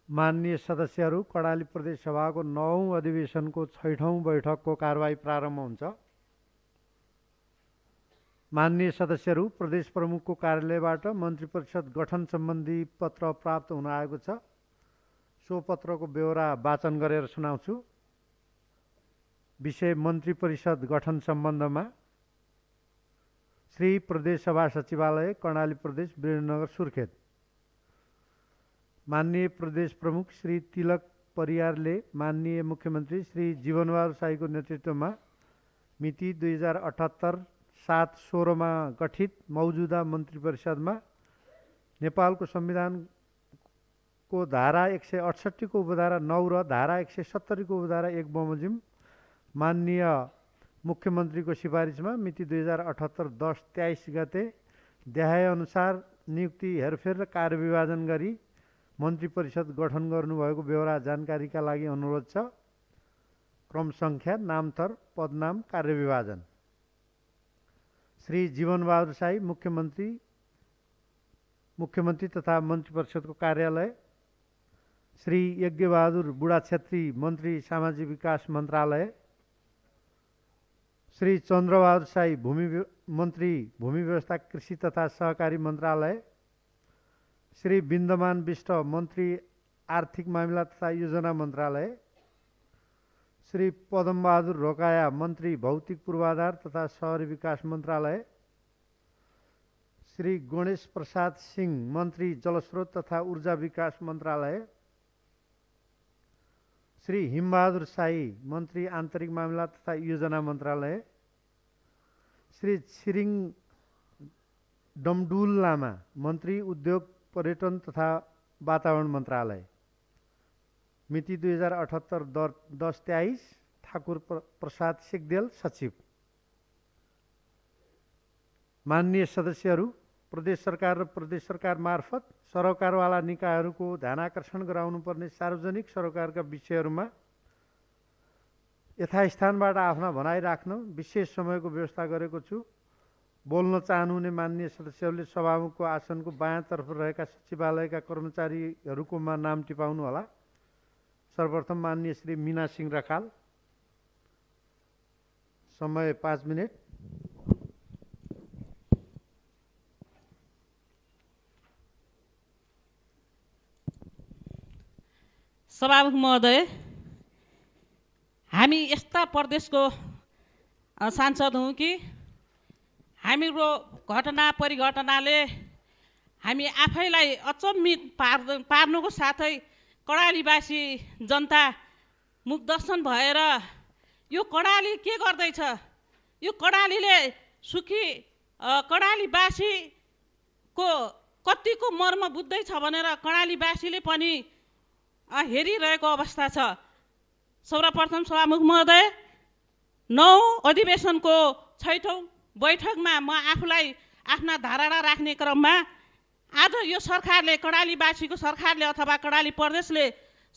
माननीय सदस्यहरू, कर्णाली प्रदेश सभाको 9औं अधिवेशनको 6औं बैठकको कारबाही प्रारम्भ हुन्छ। माननीय सदस्यहरू, प्रदेश प्रमुखको कार्यालयबाट मन्त्री परिषद गठन सम्बन्धी पत्र प्राप्त हुन आएको छ। सो पत्रको ब्यौरा वाचन गरेर सुनाउँछु। विषय मन्त्री परिषद गठन सम्बन्धमा श्री प्रदेश सभा सचिवालय, कर्णाली प्रदेश, वीरेन्द्रनगर, सुर्खेत। माननीय प्रदेश प्रमुख श्री तिलक परियारले माननीय मुख्यमन्त्री श्री जीवनबहादुर शाहीको नेतृत्वमा मिति 2078 7 16 मा गठित मौजूदा मन्त्री परिषदमा नेपालको संविधानको धारा 168 को उपधारा 9 र धारा 170 को उपधारा 1 बमोजिम माननीय मुख्यमन्त्रीको सिफारिसमा मिति 2078 10 23 गते देखाए अनुसार नियुक्ति, हेरफेर र कार्यविभाजन गरी मन्त्री परिषद गठन गर्नुभएको बेहोरा जानकारीका लागि अनुरोध छ। क्रम संख्या, नामथर, पदनाम, कार्यविभाजन। श्री जीवनबहादुर शाही मुख्यमन्त्री तथा मन्त्री परिषदको कार्यालय, श्री यज्ञबहादुर बुढा छेत्री मन्त्री सामाजिक विकास मन्त्रालय, श्री चन्द्रबहादुर शाही मन्त्री भूमि व्यवस्था कृषि तथा सहकारी मन्त्रालय, श्री बिन्दमान विष्ट मन्त्री आर्थिक मामिला तथा योजना मन्त्रालय, श्री पदमबहादुर रोकाया मन्त्री भौतिक पूर्वाधार तथा शहरी विकास मन्त्रालय, श्री गणेश प्रसाद सिंह मन्त्री जलस्रोत तथा ऊर्जा विकास मन्त्रालय, श्री हिमबहादुर शाही मन्त्री आन्तरिक मामिला तथा योजना मन्त्रालय, श्री छिरिङ डमडुल लामा मन्त्री उद्योग पर्यटन तथा वातावरण मन्त्रालय। मिति 2078 10 23 ठाकुर प्रसाद सिग्देल, सचिव। माननीय सदस्यहरू, प्रदेश सरकार र प्रदेश सरकार मार्फत सरोकारवाला निकायहरूको ध्यानाकर्षण गराउनुपर्ने सार्वजनिक सरोकारका विषयहरूमा यथास्थानबाट आफ्ना भनाइ राख्न विशेष समयको व्यवस्था गरेको छु। बोल्न चाहनुहुने माननीय सदस्यहरूले सभामुखको आसनको बायाँतर्फ रहेका सचिवालयका कर्मचारीहरूको नाम टिपाउनुहोला। सर्वप्रथम माननीय श्री मीना सिंह रखाल। समय 5 मिनट। सभामुख महोदय, हामी यस्ता प्रदेशको सांसद हौँ कि हाम्रो घटना परिघटनाले हामी आफैलाई अचम्मित पार्नुको साथै कर्णालीवासी जनता मुखदर्शन भएर यो कर्णाली के गर्दैछ, यो कर्णालीले सुखी कर्णालीवासीको कतिको मर्म बुझ्दैछ भनेर कर्णालीवासीले पनि हेरिरहेको अवस्था छ। सर्वप्रथम सभामुख महोदय, 9 अधिवेशनको 6औं बैठकमा म आफूलाई आफ्ना धारणा राख्ने क्रममा आज यो सरकारले, कर्णालीवासीको सरकारले अथवा कर्णाली प्रदेशले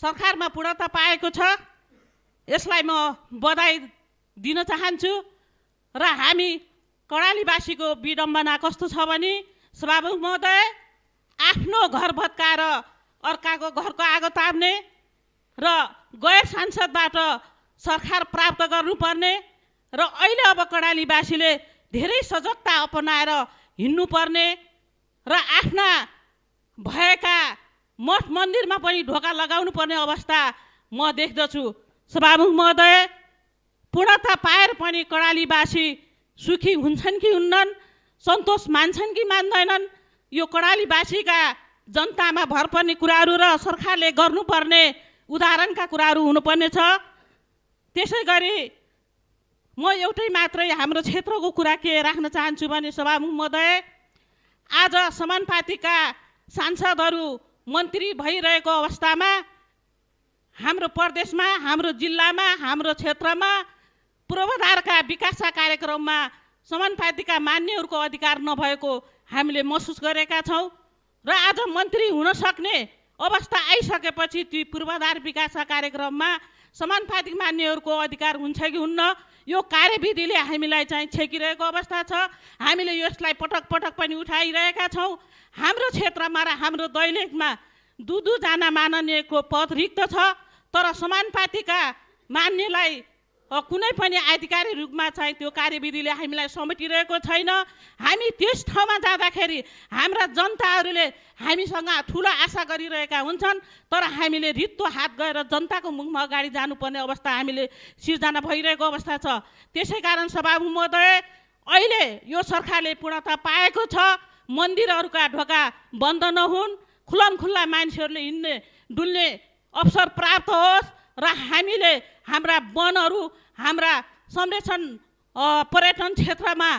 सरकारमा पूर्णता पाएको छ, यसलाई म बधाई दिन चाहन्छु। र हामी कर्णालीवासीको विडम्बना कस्तो छ भने, सभामुख महोदय, आफ्नो घर भत्काएर अर्काको घरको आगो ताप्ने र गैर सांसदबाट सरकार प्राप्त गर्नुपर्ने र अहिले अब कर्णालीवासीले धेरै सजगता अपनाएर हिँड्नुपर्ने र आफ्ना भएका मठ मन्दिरमा पनि ढोका लगाउनु पर्ने अवस्था म देख्दछु। सभामुख महोदय, पूर्णता पाएर पनि कर्णालीवासी सुखी हुन्छन् कि हुन्नन्, सन्तोष मान्छन् कि मान्दैनन्, यो कर्णालीवासीका जनतामा भर पर्ने कुराहरू र सरकारले गर्नुपर्ने उदाहरणका कुराहरू हुनुपर्ने छ। त्यसै गरी म एउटै मात्रै हाम्रो क्षेत्रको कुरा के राख्न चाहन्छु भने, सभामुख महोदय, आज समानुपातिका सांसदहरू मन्त्री भइरहेको अवस्थामा हाम्रो प्रदेशमा, हाम्रो जिल्लामा, हाम्रो क्षेत्रमा पूर्वाधारका विकासका कार्यक्रममा समानुपातिका मान्यहरूको अधिकार नभएको हामीले महसुस गरेका छौँ र आज मन्त्री हुन सक्ने अवस्था आइसकेपछि ती पूर्वाधार विकासका कार्यक्रममा समानुपातिक मान्यहरूको अधिकार हुन्छ कि हुन्न, यो कार्यविधिले हामीलाई चाहिँ छेकिरहेको अवस्था छ। हामीले यसलाई पटक पटक पनि उठाइरहेका छौँ। हाम्रो क्षेत्रमा र हाम्रो दैलेखमा दुईजना माननीयको पद रिक्त छ, तर समानुपातिका मान्नेलाई कुनै पनि आधिकारिक रूपमा चाहिँ त्यो कार्यविधिले हामीलाई समेटिरहेको छैन। हामी त्यस ठाउँमा जाँदाखेरि हाम्रा जनताहरूले हामीसँग ठुलो आशा गरिरहेका हुन्छन्, तर हामीले रित्तो हात गएर जनताको मुखमा अगाडि जानुपर्ने अवस्था हामीले सिर्जना भइरहेको अवस्था छ। त्यसै कारण सभामुख महोदय, अहिले यो सरकारले पूर्णता पाएको छ। मन्दिरहरूका ढोका बन्द नहुन्, खुल्ला मान्छेहरूले हिँड्ने डुल्ने अवसर प्राप्त होस् र हामीले हाम्रा वनहरू, हाम्रा संरक्षण पर्यटन क्षेत्रमा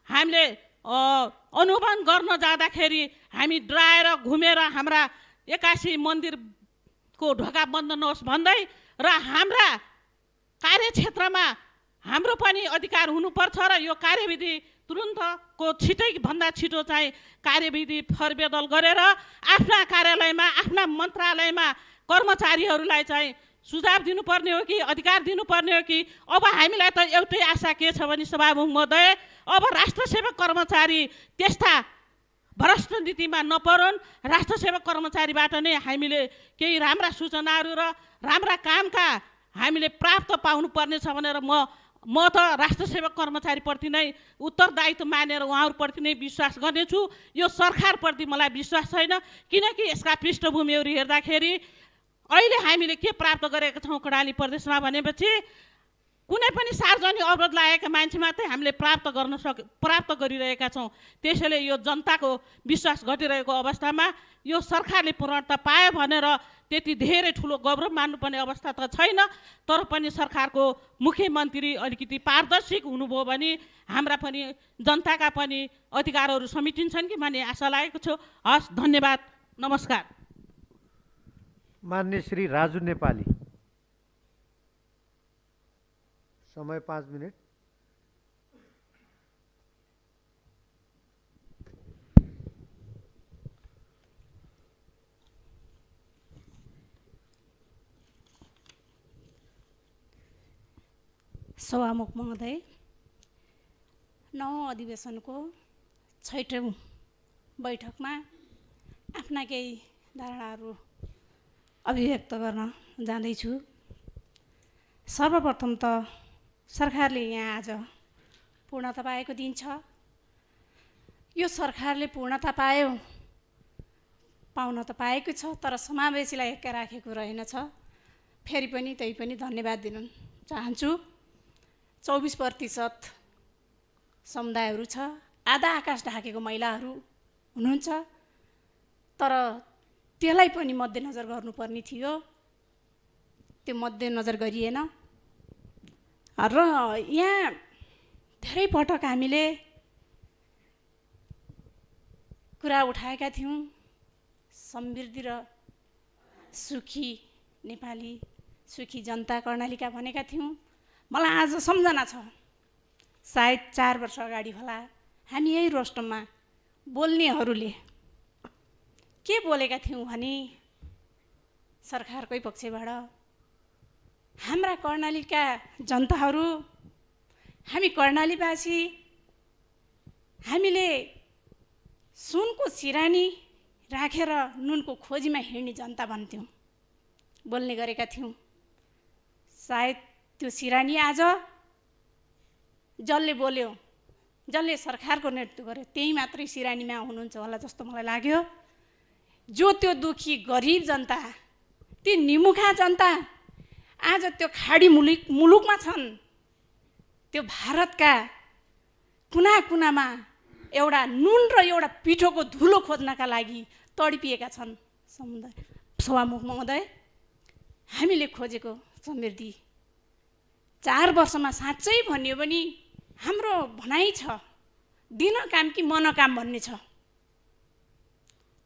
हामीले अनुमान गर्न जाँदाखेरि हामी डराएर घुमेर हाम्रा 81 मन्दिरको ढोका बन्द नहोस् भन्दै र हाम्रा कार्यक्षेत्रमा हाम्रो पनि अधिकार हुनुपर्छ र यो कार्यविधि तुरुन्तको छिटैभन्दा छिटो चाहिँ कार्यविधि फेरबदल गरेर आफ्ना कार्यालयमा, आफ्ना मन्त्रालयमा कर्मचारीहरूलाई चाहिँ सुझाव दिनुपर्ने हो कि अधिकार दिनुपर्ने हो कि अब हामीलाई त एउटै आशा के छ भने सभामुख महोदय, अब राष्ट्र सेवक कर्मचारी त्यस्ता भ्रष्ट नीतिमा नपरुन्। राष्ट्र सेवक कर्मचारीबाट नै हामीले केही राम्रा सूचनाहरू र राम्रा कामका हामीले प्राप्त पाउनुपर्ने छ भनेर म त राष्ट्र सेवक कर्मचारीप्रति नै उत्तरदायित्व मानेर उहाँहरूप्रति नै विश्वास गर्नेछु। यो सरकारप्रति मलाई विश्वास छैन, किनकि यसका पृष्ठभूमिहरू हेर्दाखेरि अहिले हामीले के प्राप्त गरेका छौँ कर्णाली प्रदेशमा भनेपछि कुनै पनि सार्वजनिक अवरोध लागेका मान्छे मात्रै हामीले प्राप्त गरिरहेका छौँ। त्यसैले यो जनताको विश्वास घटिरहेको अवस्थामा यो सरकारले पूर्णता पायो भनेर त्यति धेरै ठुलो गौरव मान्नुपर्ने अवस्था त छैन, तर पनि सरकारको मुख्यमन्त्री अलिकति पारदर्शी हुनुभयो भने हाम्रा पनि जनताका पनि अधिकारहरू समेटिन्छन् कि भन्ने आशा लागेको छ। हस्, धन्यवाद, नमस्कार। मान्य श्री राजु नेपाली, समय 5 मिनट। सभामुख महोदय, 9औं अधिवेशनको 6औं बैठकमा आफ्ना केही धारणाहरू अभिव्यक्त गर्न जाँदैछु। सर्वप्रथम त सरकारले यहाँ आज पूर्णता पाएको दिन छ। यो सरकारले पूर्णता पाउन त पाएको छ, तर समावेशीलाई एक्का राखेको रहेनछ। फेरि पनि त्यही पनि धन्यवाद दिन चाहन्छु। 24% समुदायहरू छ, आधा आकाश ढाकेको महिलाहरू हुनुहुन्छ, तर त्यसलाई पनि मध्यनजर गर्नुपर्ने थियो, त्यो मध्यनजर गरिएन। र यहाँ धेरै पटक हामीले कुरा उठाएका थियौँ, समृद्धि र सुखी नेपाली, सुखी जनता कर्णालीका भनेका थियौँ। मलाई आज सम्झना छ, सायद 4 वर्ष अगाडि होला, हामी यही रोस्टममा बोल्नेहरूले के बोलेका थियौँ भने सरकारकै पक्षबाट हाम्रा कर्णालीका जनताहरू, हामी कर्णालीवासी, हामीले सुनको सिरानी राखेर नुनको खोजीमा हिँड्ने जनता भन्थ्यौँ, बोल्ने गरेका थियौँ। सायद त्यो सिरानी आज जसले बोल्यो, जसले सरकारको नेतृत्व गर्यो, त्यही मात्रै सिरानीमा हुनुहुन्छ होला जस्तो मलाई लाग्यो। जो त्यो दुखी गरिब जनता, ती निमुखा जनता आज त्यो खाडी मुलुकमा छन्, त्यो भारतका कुना कुनामा एउटा नुन र एउटा पिठोको धुलो खोज्नका लागि तडपिएका छन्। सभामुख महोदय, हामीले खोजेको समृद्धि 4 वर्षमा साँच्चै भन्यो भने हाम्रो भनाइ छ, दिन काम कि मनोकाम भन्ने छ।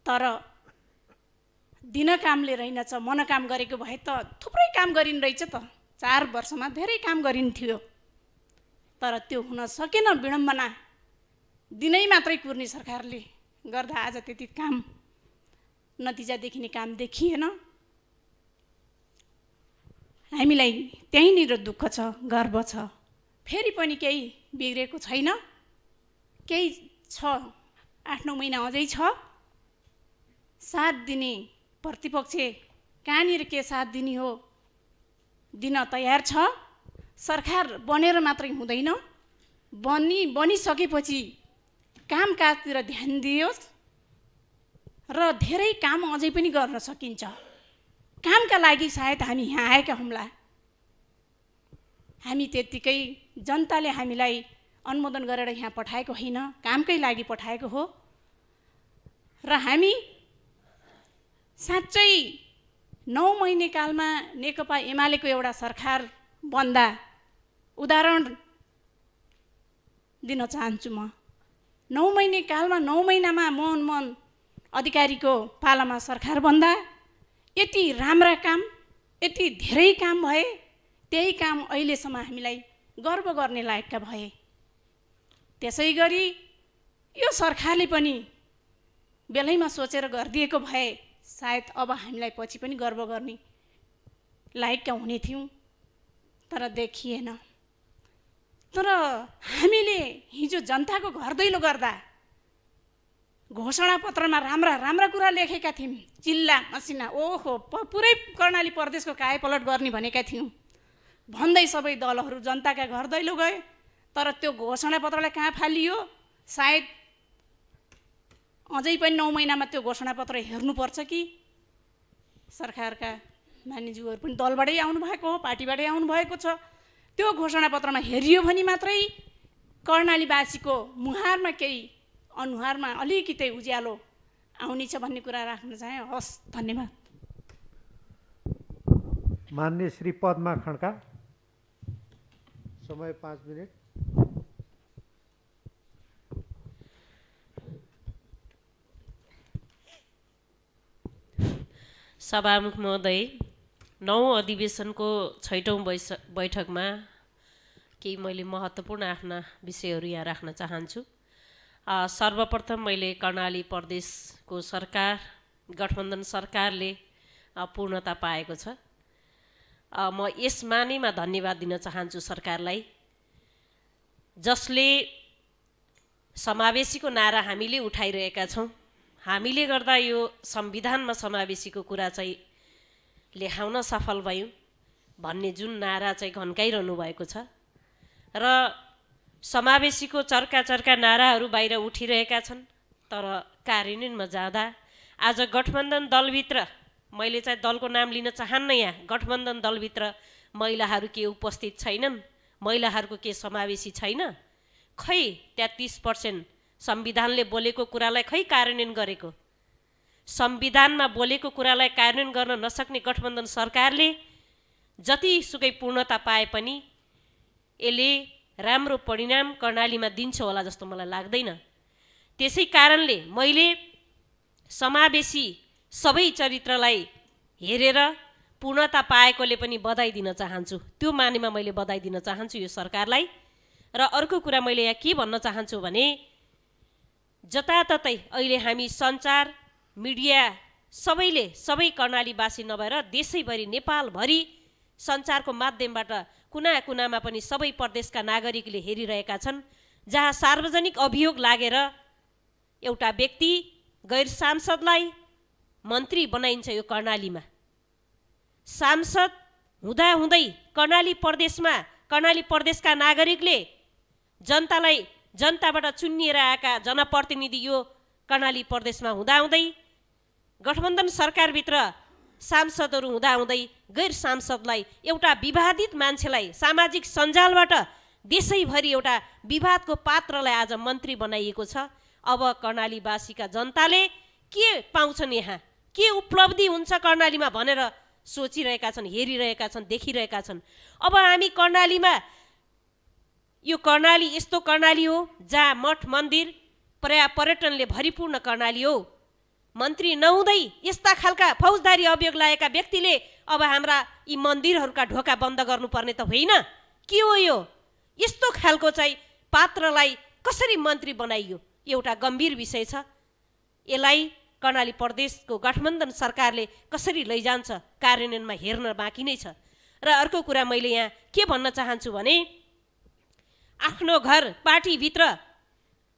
तर दिन कामले रहेनछ, मनोकाम गरेको भए त थुप्रै काम गरिन रहेछ त। 4 वर्षमा धेरै काम गरिन्थ्यो, तर त्यो हुन सकेन। विडम्बना, दिनै मात्रै कुर्ने सरकारले गर्दा आज त्यति काम, नतिजा देखिने काम देखिएन। हामीलाई त्यहीँनिर दुःख छ, गर्व छ। फेरि पनि केही बिग्रेको छैन, केही छ, 8-9 महिना अझै छ। 7 दिने प्रतिपक्ष कहाँनिर के साथ दिने हो दिन तयार छ। सरकार बनेर मात्रै हुँदैन, बनिसकेपछि कामकाजतिर ध्यान दियोस् र धेरै काम अझै पनि गर्न सकिन्छ। कामका लागि सायद हामी यहाँ आएका हुम्ला, हामी त्यत्तिकै जनताले हामीलाई अनुमोदन गरेर यहाँ पठाएको होइन, कामकै लागि पठाएको हो। र हामी साँच्चै 9 महिने कालमा नेकपा एमालेको एउटा सरकार बन्दा उदाहरण दिन चाहन्छु म। 9 महिने कालमा 9 महिनामा मोहन अधिकारीको पालामा सरकार बन्दा यति राम्रा काम, यति धेरै काम भए, त्यही काम अहिलेसम्म हामीलाई गर्व गर्ने लायकका भए। त्यसै गरी यो सरकारले पनि बेलैमा सोचेर गरिदिएको भए सायद अब हामीलाई पछि पनि गर्व गर्ने लायकका हुने थियौँ, तर देखिएन। तर हामीले हिजो जनताको घर दैलो गर्दा घोषणापत्रमा राम्रा राम्रा कुरा लेखेका थियौँ, चिल्ला मसिना ओहो पुरै कर्णाली प्रदेशको कायापलट गर्ने भनेका थियौँ भन्दै सबै दलहरू जनताका घर दैलो गए। तर त्यो घोषणापत्रलाई कहाँ फालियो? सायद अझै पनि 9 महिनामा त्यो घोषणापत्र हेर्नुपर्छ कि सरकारका मानिसज्यूहरू पनि दलबाटै आउनुभएको हो, पार्टीबाटै आउनुभएको छ। त्यो घोषणापत्रमा हेरियो भने मात्रै कर्णालीवासीको मुहारमा केही, अनुहारमा अलिकति उज्यालो आउनेछ भन्ने कुरा राख्न चाहे। हस्, धन्यवाद। माननीय श्री पद्मा खड्का, समय 5 मिनट। सभामुख महोदय, 9औं अधिवेशनको 6औं बैठकमा केही मैले महत्त्वपूर्ण आफ्ना विषयहरू यहाँ राख्न चाहन्छु। सर्वप्रथम मैले कर्णाली प्रदेशको सरकार, गठबन्धन सरकारले पूर्णता पाएको छ। म यस मानेमा धन्यवाद दिन चाहन्छु सरकारलाई, जसले समावेशीको नारा हामीले उठाइरहेका छौँ। हामीले गर्दा यो संविधानमा समावेशीको कुरा चाहिँ लेखाउन सफल भयौँ भन्ने जुन नारा चाहिँ घन्काइरहनु भएको छ र समावेशीको चर्का नाराहरू बाहिर उठिरहेका छन्, तर कार्यान्वयनमा जाँदा आज गठबन्धन दलभित्र, मैले चाहिँ दलको नाम लिन चाहन्न, यहाँ गठबन्धन दलभित्र महिलाहरू के उपस्थित छैनन्, महिलाहरूको के समावेशी छैन? खै 33% संविधानले बोलेको कुरालाई खै कार्यान्वयन गरेको? संविधानमा बोलेको कुरालाई कार्यान्वयन गर्न नसक्ने गठबन्धन सरकारले जतिसुकै पूर्णता पाए पनि यसले राम्रो परिणाम कर्णालीमा दिन्छ होला जस्तो मलाई लाग्दैन। त्यसै कारणले मैले समावेशी सबै चरित्रलाई हेरेर पूर्णता पाएकोले पनि बधाई दिन चाहन्छु। त्यो मानेमा मैले बधाई दिन चाहन्छु यो सरकारलाई। र अर्को कुरा मैले यहाँ के भन्न चाहन्छु भने, जताततै अहिले हामी सञ्चार मिडिया सबैले, सबै कर्णालीवासी नभएर देशैभरि नेपालभरि सञ्चारको माध्यमबाट कुना कुनामा पनि सबै प्रदेशका नागरिकले हेरिरहेका छन्, जहाँ सार्वजनिक अभियोग लागेर एउटा व्यक्ति गैर सांसदलाई मन्त्री बनाइन्छ। यो कर्णालीमा सांसद हुँदाहुँदै कर्णाली प्रदेशका नागरिकले जनताबाट चुनिएर आएका जनप्रतिनिधि यो कर्णाली प्रदेशमा हुँदाहुँदै गठबन्धन सरकारभित्र सांसदहरू हुँदाहुँदै गैर सांसदलाई, एउटा विवादित मान्छेलाई सामाजिक सञ्जालबाट देशैभरि एउटा विवादको पात्रलाई आज मन्त्री बनाइएको छ। अब कर्णालीवासीका जनताले के पाउँछन्, यहाँ के उपलब्धि हुन्छ कर्णालीमा भनेर सोचिरहेका छन्, हेरिरहेका छन्, देखिरहेका छन्। अब हामी कर्णालीमा, यो कर्णाली यस्तो कर्णाली हो जहाँ मठ मन्दिर पर्यटनले भरिपूर्ण कर्णाली हो। मन्त्री नहुँदै यस्ता खालका फौजदारी अभियोग लागेका व्यक्तिले अब हाम्रा यी मन्दिरहरूका ढोका बन्द गर्नुपर्ने त होइन? के हो यो? यस्तो खालको चाहिँ पात्रलाई कसरी मन्त्री बनाइयो? एउटा गम्भीर विषय छ। यसलाई कर्णाली प्रदेशको गठबन्धन सरकारले कसरी लैजान्छ कार्यान्वयनमा हेर्न बाँकी नै छ। र अर्को कुरा मैले यहाँ के भन्न चाहन्छु भने, आफ्नो घर पार्टीभित्र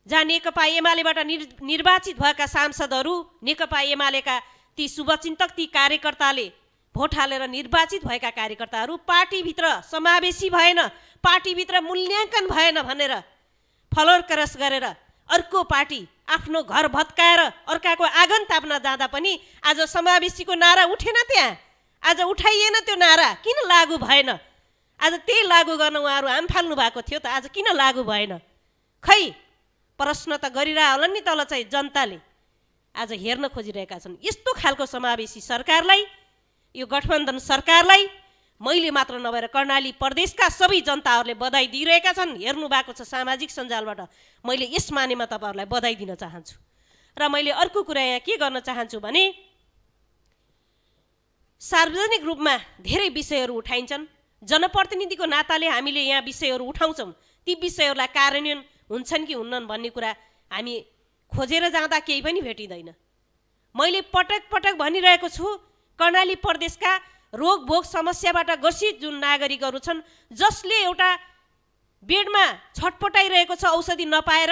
जहाँ नेकपा एमालेबाट निर्वाचित भएका सांसदहरू, नेकपा एमालेका ती शुभचिन्तक, ती कार्यकर्ताले भोट हालेर निर्वाचित भएका कार्यकर्ताहरू पार्टीभित्र समावेशी भएन, पार्टीभित्र मूल्याङ्कन भएन भनेर फलोर क्रस गरेर अर्को पार्टी आफ्नो घर भत्काएर अर्काको आँगन ताप्न जाँदा पनि आज समावेशीको नारा उठेन, त्यहाँ आज उठाइएन त्यो नारा। किन लागू भएन? आज त्यही लागू गर्न उहाँहरू हाम फाल्नु भएको थियो त, आज किन लागू भएन? खै प्रश्न त गरिरह होला नि तल चाहिँ जनताले आज हेर्न खोजिरहेका छन्। यस्तो खालको समावेशी सरकारलाई, यो गठबन्धन सरकारलाई मैले मात्र नभएर कर्णाली प्रदेशका सबै जनताहरूले बधाई दिइरहेका छन्। हेर्नु भएको छ सामाजिक सञ्जालबाट। मैले यस मानेमा तपाईँहरूलाई बधाई दिन चाहन्छु। र मैले अर्को कुरा यहाँ के गर्न चाहन्छु भने सार्वजनिक रूपमा धेरै विषयहरू उठाइन्छन्। जनप्रतिनिधिको नाताले हामीले यहाँ विषयहरू उठाउँछौँ, ती विषयहरूलाई कार्यान्वयन हुन्छन् कि हुन्नन् भन्ने कुरा हामी खोजेर जाँदा केही पनि भेटिँदैन। मैले पटक पटक भनिरहेको छु, कर्णाली प्रदेशका रोगभोग समस्याबाट ग्रसित जुन नागरिकहरू छन्, जसले एउटा बेडमा छटपटाइरहेको छ औषधि नपाएर,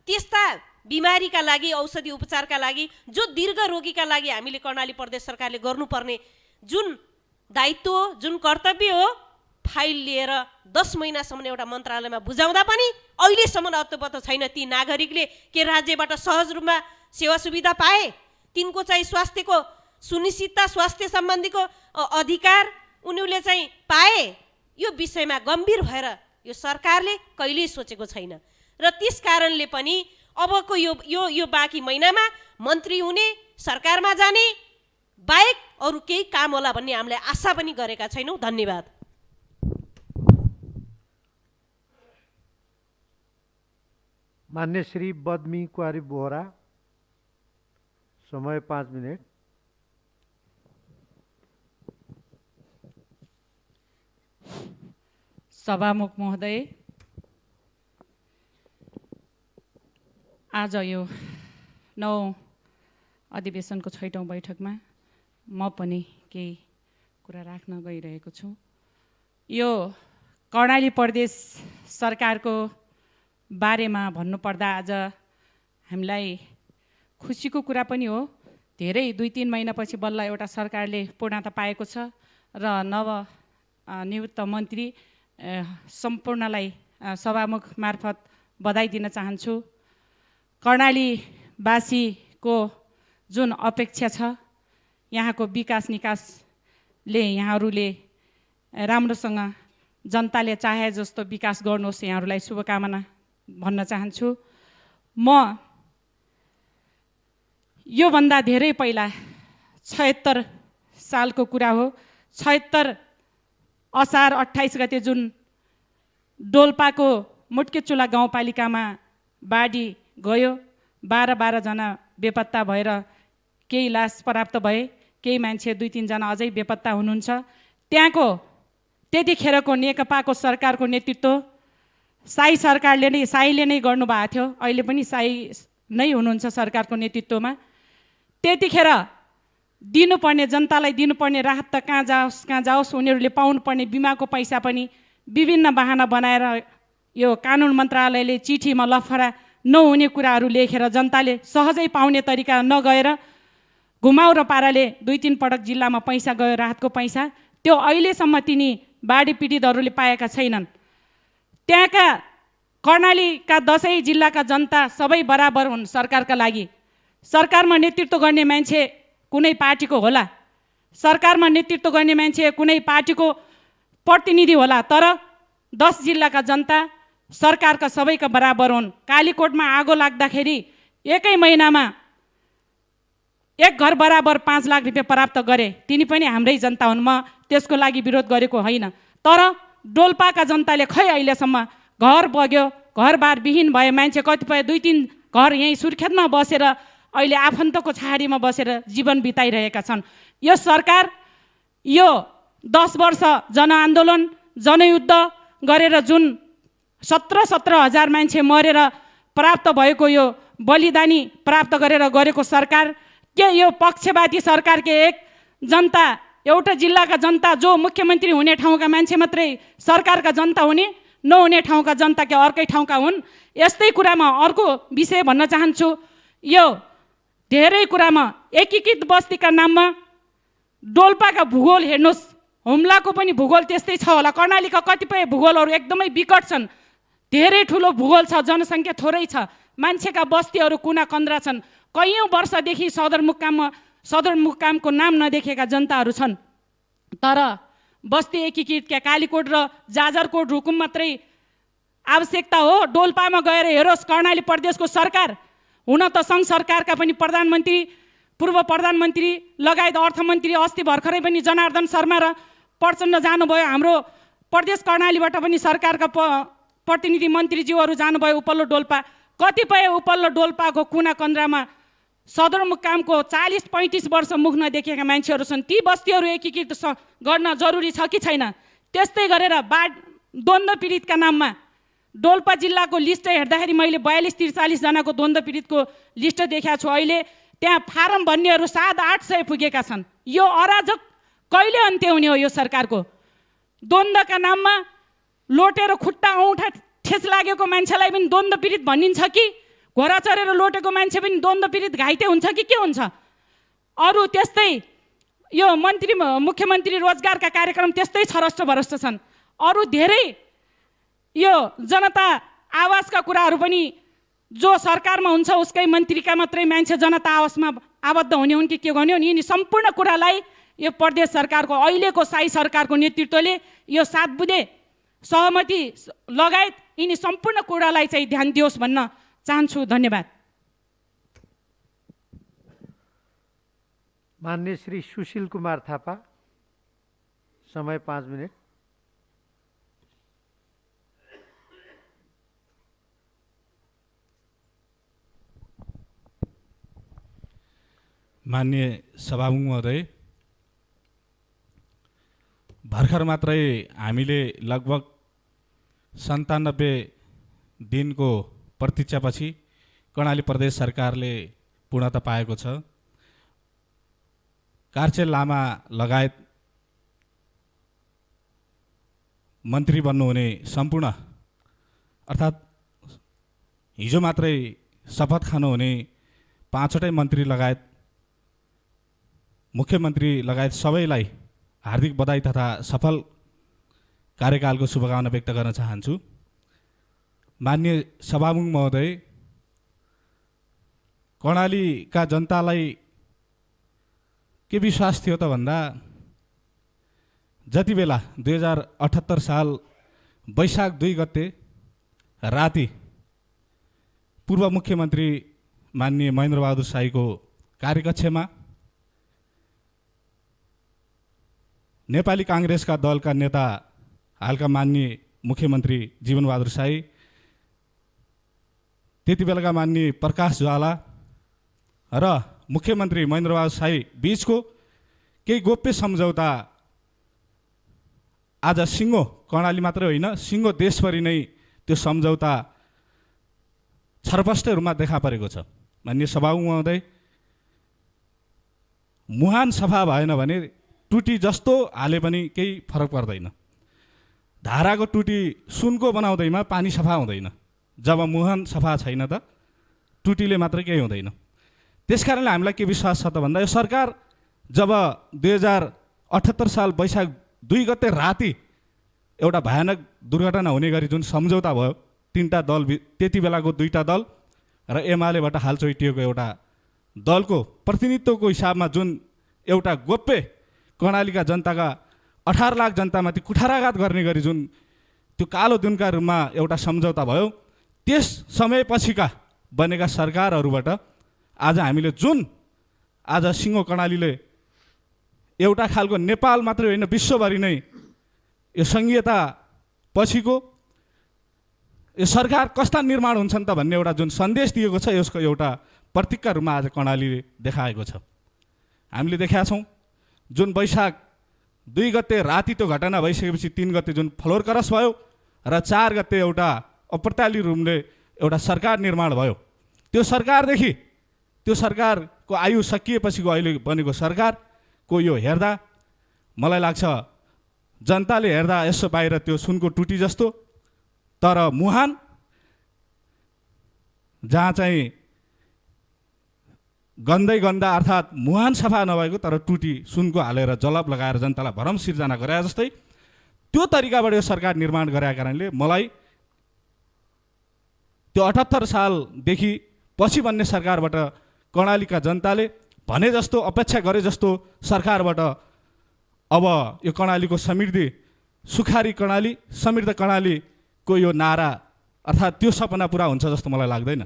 त्यस्ता बिमारीका लागि औषधि उपचारका लागि, जो दीर्घ रोगीका लागि हामीले कर्णाली प्रदेश सरकारले गर्नुपर्ने जुन दायित्व हो, जुन कर्तव्य हो, फाइल लिएर 10 महिनासम्म एउटा मन्त्रालयमा बुझाउँदा पनि अहिलेसम्म अत्तोपत्तो छैन। ती नागरिकले के राज्यबाट सहज रूपमा सेवा सुविधा पाए? तिनको चाहिँ स्वास्थ्यको सुनिश्चितता, स्वास्थ्य सम्बन्धीको अधिकार उनीहरूले चाहिँ पाए? यो विषयमा गम्भीर भएर यो सरकारले कहिल्यै सोचेको छैन। र त्यस कारणले पनि अबको यो बाँकी महिनामा मन्त्री हुने, सरकारमा जाने बाहेक अरू केही काम होला भन्ने हामीले आशा पनि गरेका छैनौँ। धन्यवाद। मान्य श्री बद्मी कुमारी बोहरा, समय 5 मिनट। सभामुख महोदय, आज यो 9 अधिवेशनको 6औं बैठकमा म पनि केही कुरा राख्न गइरहेको छु। यो कर्णाली प्रदेश सरकारको बारेमा भन्नुपर्दा आज हामीलाई खुसीको कुरा पनि हो। धेरै 2-3 महिनापछि बल्ल एउटा सरकारले पूर्णता पाएको छ र नियुक्त मन्त्री सम्पूर्णलाई सभामुख मार्फत बधाई दिन चाहन्छु। कर्णालीवासीको जुन अपेक्षा छ, यहाँको विकास निकासले यहाँहरूले राम्रोसँग जनताले चाहे जस्तो विकास गर्नुहोस्, यहाँहरूलाई शुभकामना भन्न चाहन्छु। म योभन्दा धेरै पहिला 76 सालको कुरा हो, 76 असार 28 गते जुन डोल्पाको मुट्केचुला गाउँपालिकामा बाढी गयो, 12 जना बेपत्ता भएर केही लास प्राप्त भए, केही मान्छे 2-3 जना अझै बेपत्ता हुनुहुन्छ। त्यहाँको त्यतिखेरको नेकपाको सरकारको नेतृत्व साईले नै गर्नुभएको थियो। अहिले पनि साई नै हुनुहुन्छ सरकारको नेतृत्वमा। त्यतिखेर दिनुपर्ने, जनतालाई दिनुपर्ने राहत त कहाँ जाओस् उनीहरूले पाउनुपर्ने बिमाको पैसा पनि विभिन्न बहाना बनाएर यो कानुन मन्त्रालयले चिठीमा लफडा नहुने कुराहरू लेखेर जनताले सहजै पाउने तरिका नगएर घुमाउरो पाराले 2-3 पटक जिल्लामा पैसा गयो, राहतको पैसा। त्यो अहिलेसम्म तिनी बाढी पीडितहरूले पाएका छैनन्। त्यहाँका कर्णालीका 10 जिल्लाका जनता सबै बराबर हुन् सरकारका लागि। सरकारमा नेतृत्व गर्ने मान्छे कुनै पार्टीको होला, सरकारमा नेतृत्व गर्ने मान्छे कुनै पार्टीको प्रतिनिधि होला, तर 10 जिल्लाका जनता सरकारका सबैका बराबर हुन्। कालीकोटमा आगो लाग्दाखेरि 1 महिनामा 1 घर बराबर 5 लाख रुपियाँ प्राप्त गरे। तिनी पनि हाम्रै जनता हुन्, म त्यसको लागि विरोध गरेको होइन। तर डोल्पाका जनताले खै अहिलेसम्म घर बग्यो, घरबार विहीन भए मान्छे कतिपय 2-3 घर यहीँ सुर्खेतमा बसेर अहिले आफन्तको छाडीमा बसेर जीवन बिताइरहेका छन्। यो सरकार यो 10 वर्ष जनआन्दोलन, जनयुद्ध गरेर जुन 17 हजार मान्छे मरेर प्राप्त भएको यो बलिदानी प्राप्त गरेर गरेको सरकार के यो पक्षपाती सरकार के एक जनता, एउटा जिल्लाका जनता जो मुख्यमन्त्री हुने ठाउँका मान्छे मात्रै सरकारका जनता हुने, नहुने ठाउँका जनता के अर्कै ठाउँका हुन्? यस्तै कुरामा अर्को विषय भन्न चाहन्छु। यो धेरै कुरामा एकीकृत बस्तीका नाममा डोल्पाका भूगोल हेर्नुहोस्, हुम्लाको पनि भूगोल त्यस्तै छ होला। कर्णालीका कतिपय भूगोलहरू एकदमै विकट छन्, धेरै ठुलो भूगोल छ, जनसङ्ख्या थोरै छ, मान्छेका बस्तीहरू कुना कन्द्रा छन्। कैयौँ वर्षदेखि सदरमुकामको नाम नदेखेका जनताहरू छन्। तर बस्ती एकीकृतका कालीकोट र जाजरकोट रुकुम मात्रै आवश्यकता हो। डोल्पामा गएर हेरोस् कर्णाली प्रदेशको सरकार, हुन त सङ्घ सरकारका पनि प्रधानमन्त्री, पूर्व प्रधानमन्त्री लगायत अर्थमन्त्री अस्ति भर्खरै पनि जनार्दन शर्मा र प्रचण्ड जानुभयो। हाम्रो प्रदेश कर्णालीबाट पनि सरकारका प्रतिनिधि मन्त्रीज्यूहरू जानुभयो उपल्लो डोल्पा। कतिपय उपल्लो डोल्पाको कुना कन्द्रामा सदरमुकामको 40-35 वर्ष मुख नदेखेका मान्छेहरू छन्। ती बस्तीहरू एकीकृत गर्न जरुरी छ कि छैन? त्यस्तै गरेर द्वन्द्व पीडितका नाममा डोल्पा जिल्लाको लिस्ट हेर्दाखेरि मैले 42-43 जनाको द्वन्द्व पीडितको लिस्ट देखाएको छु। अहिले त्यहाँ फारम भन्नेहरू 700-800 पुगेका छन्। यो अराजक कहिले अन्त्य हुने हो? यो सरकारको द्वन्द्वका नाममा लोटेर खुट्टा औँठा ठेस लागेको मान्छेलाई पनि द्वन्द्व पीडित भनिन्छ कि घोडा चढेर लोटेको मान्छे पनि द्वन्द्व पीडित घाइते हुन्छ कि के हुन्छ? अरू त्यस्तै यो मुख्यमन्त्री रोजगारका कार्यक्रम त्यस्तै छरष्ट भरष्ट छन्। अरू धेरै यो जनता आवासका कुराहरू पनि जो सरकारमा हुन्छ उसकै मन्त्रीका मात्रै मान्छे जनता आवासमा आबद्ध हुने हुन् कि के गर्ने हुन्? यिनी सम्पूर्ण कुरालाई यो प्रदेश सरकारको अहिलेको शाही सरकारको नेतृत्वले यो 7 बुँदे सहमति लगायत यिनी सम्पूर्ण कुरालाई चाहिँ ध्यान दियोस् भन्न चाहन्छु। धन्यवाद। माननीय श्री सुशील कुमार थापा, समय 5 मिनट। माननीय सभामुख महोदय, भर्खर मात्रै हामीले लगभग 97 दिनको प्रतीक्षापछि कर्णाली प्रदेश सरकारले पूर्णता पाएको छ। कार्चेल लामा लगायत मन्त्री बन्नुहुने सम्पूर्ण अर्थात् हिजो मात्रै शपथ खानुहुने 5वटै मन्त्री लगायत मुख्यमन्त्री लगायत सबैलाई हार्दिक बधाई तथा सफल कार्यकालको शुभकामना व्यक्त गर्न चाहन्छु। माननीय सभामुख महोदय, कर्णालीका जनतालाई के विश्वास थियो त भन्दा जति बेला 2078 साल वैशाख 2 गते राति पूर्व मुख्यमन्त्री माननीय महेन्द्र बहादुर शाहीको कार्यकक्षमा नेपाली काङ्ग्रेसका दलका नेता हालका माननीय मुख्यमन्त्री जीवन बहादुर शाही, त्यति बेलाका माननीय प्रकाश ज्वाला र मुख्यमन्त्री महेन्द्र बहादुर शाही बीचको केही गोप्य सम्झौता आज सिङ्गो कर्णाली मात्रै होइन सिङ्गो देशभरि नै त्यो सम्झौता छरपष्ट रूपमा देखा परेको छ। माननीय सभामुख महोदय, मुहान सफा भएन भने टुटी जस्तो हाले पनि केही फरक पर्दैन। धाराको टुटी सुनको बनाउँदैमा पानी सफा हुँदैन। जब मुहान सफा छैन त टुटीले मात्रै केही हुँदैन। त्यसकारणले हामीलाई के विश्वास छ त भन्दा यो सरकार जब 2078 साल वैशाख 2 गते राति एउटा भयानक दुर्घटना हुने गरी जुन सम्झौता भयो, 3टा दल, त्यति बेलाको 2टा दल र एमालेबाट हाल चोइटिएको एउटा दलको प्रतिनिधित्वको हिसाबमा जुन एउटा गोप्य कर्णालीका जनताका 18 लाख जनतामाथि कुठाराघात गर्ने गरी जुन त्यो कालो दिनका रूपमा एउटा सम्झौता भयो, त्यस समयपछिका बनेका सरकारहरूबाट आज हामीले जुन आज सिङ्गो कर्णालीले एउटा खालको नेपाल मात्रै होइन विश्वभरि नै यो सङ्घीयता पछिको यो सरकार कस्ता निर्माण हुन्छन् त भन्ने एउटा जुन सन्देश दिएको छ, यसको एउटा प्रतीकका रूपमा आज कर्णालीले देखाएको छ। हामीले देखाएका छौँ जुन वैशाख 2 गते राति त्यो घटना भइसकेपछि 3 गते जुन फ्लोर क्रस भयो र 4 गते एउटा अप्रत्याली रूपले एउटा सरकार निर्माण भयो। त्यो सरकारदेखि त्यो सरकारको आयु सकिएपछिको अहिले बनेको सरकारको यो हेर्दा मलाई लाग्छ जनताले हेर्दा यसो बाहिर त्यो सुनको टुटी जस्तो, तर मुहान जहाँ चाहिँ गन्दै गन्दा अर्थात् मुहान सफा नभएको तर टुटी सुनको हालेर जलप लगाएर जनतालाई भरम सिर्जना गरे जस्तै त्यो तरिकाबाट यो सरकार निर्माण गरेका कारणले मलाई त्यो 78 सालदेखि पछि बन्ने सरकारबाट कर्णालीका जनताले भने जस्तो अपेक्षा गरे जस्तो सरकारबाट अब यो कर्णालीको समृद्धि सुखारी कर्णाली समृद्ध कर्णालीको यो नारा अर्थात् त्यो सपना पुरा हुन्छ जस्तो मलाई लाग्दैन।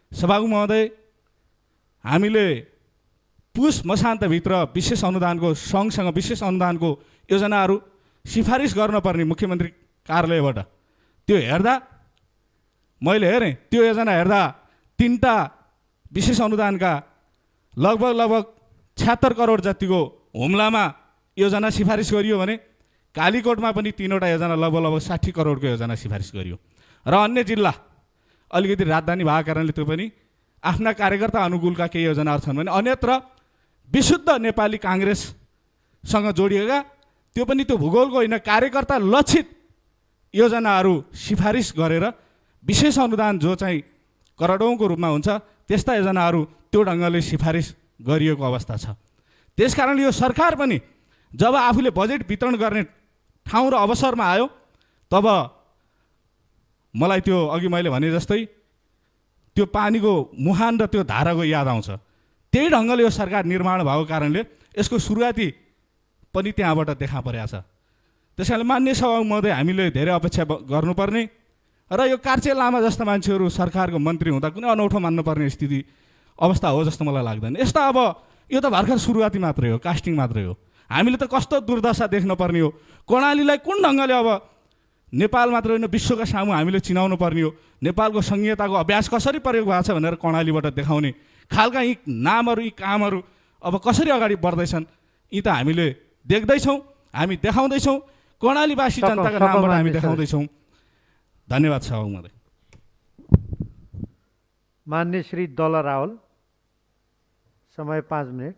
सभामुख महोदय, हामीले पुस मसान्तभित्र विशेष अनुदानको सँगसँग विशेष अनुदानको योजनाहरू सिफारिस गर्नुपर्ने मुख्यमन्त्री कार्यालयबाट त्यो हेर्दा मैले हेरेँ, त्यो योजना हेर्दा 3टा विशेष अनुदानका लगभग 76 करोड जतिको हुम्लामा योजना सिफारिस गरियो भने कालीकोटमा पनि 3वटा योजना लगभग 60 करोडको योजना सिफारिस गरियो र अन्य जिल्ला अलिकति राजधानी भएको कारणले त्यो पनि आफ्ना कार्यकर्ता अनुकूलका केही योजनाहरू छन् भने अन्यत्र विशुद्ध नेपाली काङ्ग्रेससँग जोडिएका त्यो पनि त्यो भूगोलको होइन कार्यकर्ता लक्षित योजनाहरू सिफारिस गरेर विशेष अनुदान जो चाहिँ करोडौँको रूपमा हुन्छ त्यस्ता योजनाहरू त्यो ढङ्गले सिफारिस गरिएको अवस्था छ। त्यसकारणले यो सरकार पनि जब आफूले बजेट वितरण गर्ने ठाउँ र अवसरमा आयो तब मलाई त्यो अघि मैले भने जस्तै त्यो पानीको मुहान र त्यो धाराको याद आउँछ। त्यही ढङ्गले यो सरकार निर्माण भएको कारणले यसको सुरुवाती पनि त्यहाँबाट देखा परेको छ। त्यसैले माननीय सभामुख महोदय, हामीले धेरै अपेक्षा गर्नुपर्ने र यो कार्चे लामा जस्ता मान्छेहरू सरकारको मन्त्री हुँदा कुनै अनौठो मान्नुपर्ने स्थिति अवस्था हो जस्तो मलाई लाग्दैन। यस्ता अब यो त भर्खर सुरुवाती मात्रै हो, कास्टिङ मात्रै हो। हामीले त कस्तो दुर्दशा देख्न पर्ने हो, कर्णालीलाई कुन ढङ्गले अब नेपाल मात्र होइन विश्वका सामु हामीले चिनाउनु पर्ने हो, नेपालको संहिताको अभ्यास कसरी प्रयोग भएको छ भनेर कर्णालीबाट देखाउने खालका यी नामहरू यी कामहरू अब कसरी अगाडि बढ्दैछन् यी त हामीले देख्दैछौँ, हामी देखाउँदैछौँ, कर्णालीवासी जनताका नामबाट हामी देखाउँदैछौँ। धन्यवाद सभामुख महोदय। मान्य श्री दल रावल, समय 5 मिनट।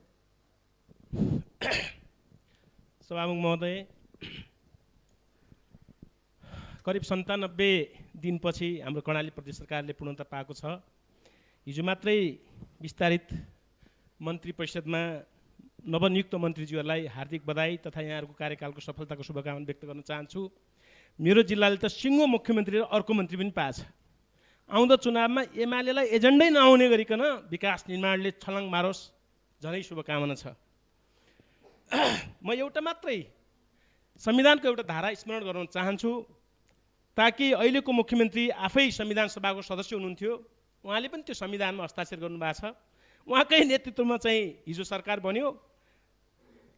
सभामुख महोदय, करिब 97 दिनपछि हाम्रो कर्णाली प्रदेश सरकारले पूर्णता पाएको छ। हिजो मात्रै विस्तारित मन्त्री परिषदमा नवनियुक्त मन्त्रीज्यूहरूलाई हार्दिक बधाई तथा यहाँहरूको कार्यकालको सफलताको शुभकामना व्यक्त गर्न चाहन्छु। मेरो जिल्लाले त सिङ्गो मुख्यमन्त्री र अर्को मन्त्री पनि पाएछ। आउँदो चुनावमा एमालेलाई एजेन्डै नआउने गरिकन विकास निर्माणले छलाङ मारोस्, झनै शुभकामना छ। म एउटा मात्रै संविधानको एउटा धारा स्मरण गराउन चाहन्छु ताकि अहिलेको मुख्यमन्त्री आफै संविधान सभाको सदस्य हुनुहुन्थ्यो, उहाँले पनि त्यो संविधानमा हस्ताक्षर गर्नुभएको छ। उहाँकै नेतृत्वमा चाहिँ हिजो सरकार बन्यो।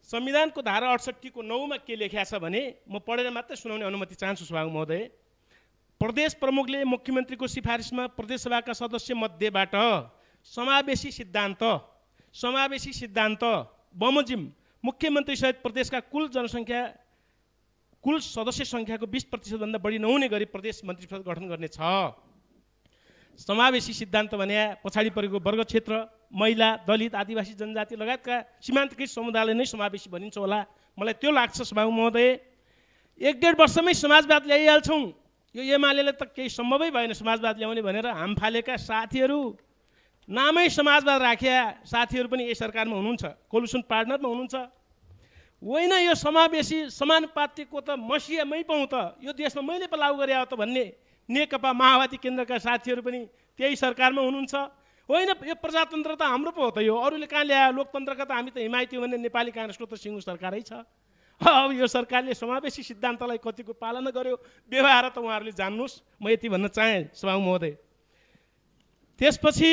संविधानको धारा 68 को 9 मा के लेखिएको छ भने म पढेर मात्रै सुनाउने अनुमति चाहन्छु सभामुख महोदय। प्रदेश प्रमुखले मुख्यमन्त्रीको सिफारिसमा प्रदेश सभाका सदस्य मध्येबाट समावेशी सिद्धान्त बमोजिम मुख्यमन्त्री सहित प्रदेशका कुल सदस्य सङ्ख्याको 20% भन्दा बढी नहुने गरी प्रदेश मन्त्री परिषद गठन गर्ने छ। समावेशी सिद्धान्त भने पछाडि परेको वर्ग क्षेत्र, महिला, दलित, आदिवासी जनजाति लगायतका सीमान्तकृत समुदायलाई नै समावेशी भनिन्छ होला, मलाई त्यो लाग्छ सभामुख महोदय। 1-1.5 वर्षमै समाजवाद ल्याइहाल्छौँ, यो एमालेले त केही सम्भवै भएन समाजवाद ल्याउने भनेर हाम फालेका साथीहरू, नामै समाजवाद राखेका साथीहरू पनि यही सरकारमा हुनुहुन्छ, कोलुसन पार्टनरमा हुनुहुन्छ। होइन यो समावेशी समानुपातिकको त मसियामै पाउँ त यो देशमा मैले पो लागू गरे हो त भन्ने नेकपा माओवादी केन्द्रका साथीहरू पनि त्यही सरकारमा हुनुहुन्छ। होइन यो प्रजातन्त्र त हाम्रो पो हो त, यो अरूले कहाँ ल्यायो, लोकतन्त्रका त हामी त हिमायती हो भने नेपाली काङ्ग्रेसको त सिङ्गो सरकारै छ। अब यो सरकारले समावेशी सिद्धान्तलाई कतिको पालना गर्यो व्यवहार त उहाँहरूले जान्नुहोस्, म यति भन्न चाहेँ सभामुख महोदय। त्यसपछि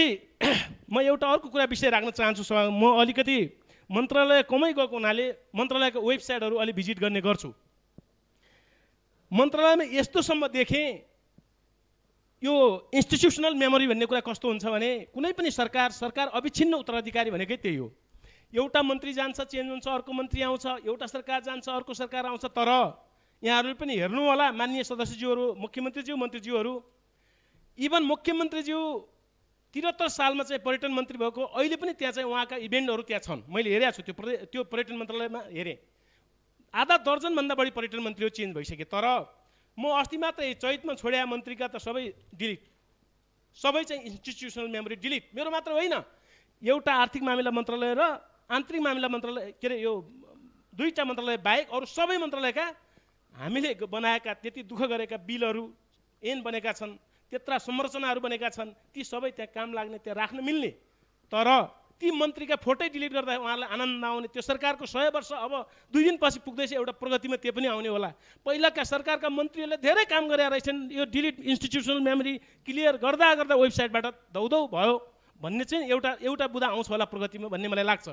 म एउटा अर्को कुरा विषय राख्न चाहन्छु सभामुख। म अलिकति मन्त्रालय कमै गएको हुनाले मन्त्रालयको वेबसाइटहरू अलि भिजिट गर्ने गर्छु। मन्त्रालयमा यस्तोसम्म देखेँ, यो इन्स्टिट्युसनल मेमोरी भन्ने कुरा कस्तो हुन्छ भने कुनै पनि सरकार अविच्छिन्न उत्तराधिकारी भनेकै त्यही हो। एउटा मन्त्री जान्छ, चेन्ज हुन्छ, अर्को मन्त्री आउँछ, एउटा सरकार जान्छ, अर्को सरकार आउँछ। तर यहाँहरूले पनि हेर्नु होला माननीय सदस्यज्यूहरू, मुख्यमन्त्रीज्यू, मन्त्रीज्यूहरू, इभन मुख्यमन्त्रीज्यू 73 सालमा चाहिँ पर्यटन मन्त्री भएको, अहिले पनि त्यहाँ चाहिँ उहाँका इभेन्टहरू त्यहाँ छन्, मैले हेरेको छु। त्यो पर्यटन मन्त्रालयमा हेरेँ, आधा दर्जनभन्दा बढी पर्यटन मन्त्रीहरू चेन्ज भइसके। तर म अस्ति मात्रै चैतमा छोड्या मन्त्रीका त सबै डिलिट, सबै चाहिँ इन्स्टिट्युसनल मेमोरी डिलिट। मेरो मात्र होइन, एउटा आर्थिक मामिला मन्त्रालय र आन्तरिक मामिला मन्त्रालय के अरे यो दुईवटा मन्त्रालय बाहेक अरू सबै मन्त्रालयका हामीले बनाएका त्यति दुःख गरेका बिलहरू ऐन बनेका छन्, त्यत्रा संरचनाहरू बनेका छन्, ती सबै त्यहाँ काम लाग्ने, त्यहाँ राख्न मिल्ने। तर ती मन्त्रीका फोटै डिलिट गर्दा उहाँलाई आनन्द नआउने। त्यो सरकारको 100 वर्ष अब 2 दिनपछि पुग्दैछ, एउटा प्रगतिमा त्यो पनि आउने होला। पहिलाका सरकारका मन्त्रीहरूले धेरै काम गरेका रहेछन्, यो डिलिट इन्स्टिट्युसनल मेमोरी क्लियर गर्दा गर्दा वेबसाइटबाट धौधौ भयो भन्ने चाहिँ एउटा बुदा आउँछ होला प्रगतिमा भन्ने मलाई लाग्छ।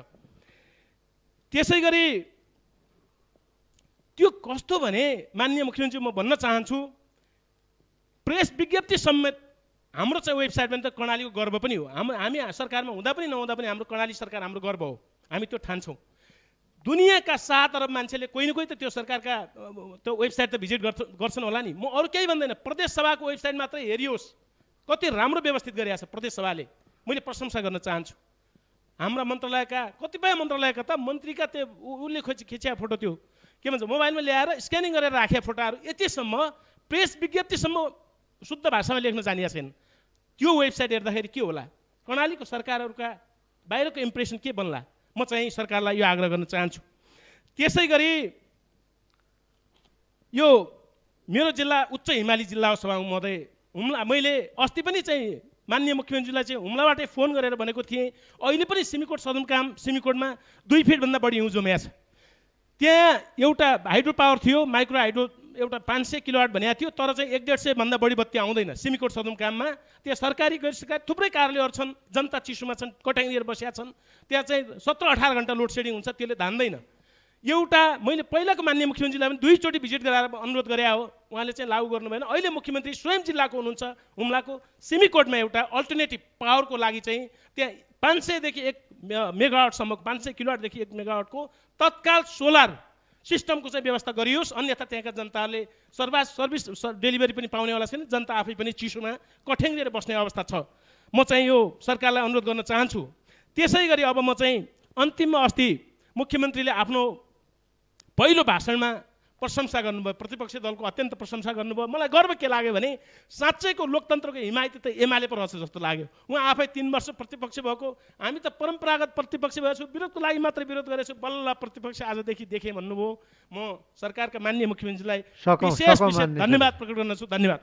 त्यसै गरी त्यो कस्तो भने माननीय मुख्यमन्त्री, म भन्न चाहन्छु, प्रेस विज्ञप्ति समेत हाम्रो चाहिँ वेबसाइटमा त कर्णालीको गर्व पनि हो। हामी सरकारमा हुँदा पनि नहुँदा पनि हाम्रो कर्णाली सरकार हाम्रो गर्व हो, हामी त्यो ठान्छौँ। दुनियाँका 7 अरब मान्छेले कोही न कोही त त्यो सरकारका त्यो वेबसाइट त भिजिट गर्छन् होला नि। म अरू केही भन्दैन, प्रदेश सभाको वेबसाइट मात्रै हेरियोस्, कति राम्रो व्यवस्थित गरिरहेको छ प्रदेश सभाले, मैले प्रशंसा गर्न चाहन्छु। हाम्रा मन्त्रालयका कतिपय मन्त्रालयका त मन्त्रीका त्यो उसले खिचिया फोटो, त्यो के भन्छ मोबाइलमा ल्याएर स्क्यानिङ गरेर राखेका फोटोहरू यतिसम्म प्रेस विज्ञप्तिसम्म शुद्ध भाषामा लेख्न जानिएको छैन। त्यो वेबसाइट हेर्दाखेरि के होला, कर्णालीको सरकारहरूका बाहिरको इम्प्रेसन के बन्ला? म चाहिँ सरकारलाई यो आग्रह गर्न चाहन्छु। त्यसै गरी यो मेरो जिल्ला उच्च हिमाली जिल्ला हो सभामुख महोदय, हुम्ला मैले अस्ति पनि चाहिँ माननीय मुख्यमन्त्रीलाई चाहिँ हुम्लाबाटै फोन गरेर भनेको थिएँ, अहिले पनि सिमीकोट सदरमुकाम सिमीकोटमा 2 फिटभन्दा बढी हिउँ जमेको छ। त्यहाँ एउटा हाइड्रो पावर थियो, माइक्रो हाइड्रो एउटा 500 किलोवाट भनेको थियो, तर चाहिँ 150 भन्दा बढी बत्ती आउँदैन सिमीकोट सदरमुकाममा। त्यहाँ सरकारी गैर सरकारी थुप्रै कार्यालयहरू छन्, जनता चिसोमा छन्, कटाङ लिएर बसेका छन्, त्यहाँ चाहिँ 17-18 घन्टा लोड सेडिङ हुन्छ, त्यसले धान्दैन। एउटा मैले पहिलाको माननीय मुख्यमन्त्रीलाई पनि 2 चोटि भिजिट गराएर अनुरोध गरे हो, उहाँले चाहिँ लागू गर्नु भएन। अहिले मुख्यमन्त्री स्वयं जिल्लाको हुनुहुन्छ, हुम्लाको सिमीकोटमा एउटा अल्टरनेटिभ पावरको लागि चाहिँ त्यहाँ 500 देखि 1 मेगावाटसम्मको 500 किलोवाटदेखि 1 मेगावाटको तत्काल सोलर सिस्टमको चाहिँ व्यवस्था गरियोस्, अन्यथा त्यहाँका जनताहरूले सर्भिस डेलिभरी पनि पाउनेवाला छैन, जनता आफै पनि चिसोमा कठ्याङ लिएर बस्ने अवस्था छ। म चाहिँ यो सरकारलाई अनुरोध गर्न चाहन्छु। त्यसै गरी अब म चाहिँ अन्तिममा अस्ति मुख्यमन्त्रीले आफ्नो पहिलो भाषणमा प्रशंसा गर्नुभयो, प्रतिपक्ष दलको अत्यन्त प्रशंसा गर्नुभयो। मलाई गर्व के लाग्यो भने साँच्चैको लोकतन्त्रको हिमायती त एमाले पो रहेछ जस्तो लाग्यो। उहाँ आफै 3 वर्ष प्रतिपक्ष भएको, हामी त परम्परागत प्रतिपक्ष भएछु, विरोधको लागि मात्रै विरोध गरेछु, बल्ल प्रतिपक्ष आजदेखि देखेँ भन्नुभयो। म सरकारका माननीय मुख्यमन्त्रीलाई विशेष धन्यवाद प्रकट गर्न छु। धन्यवाद।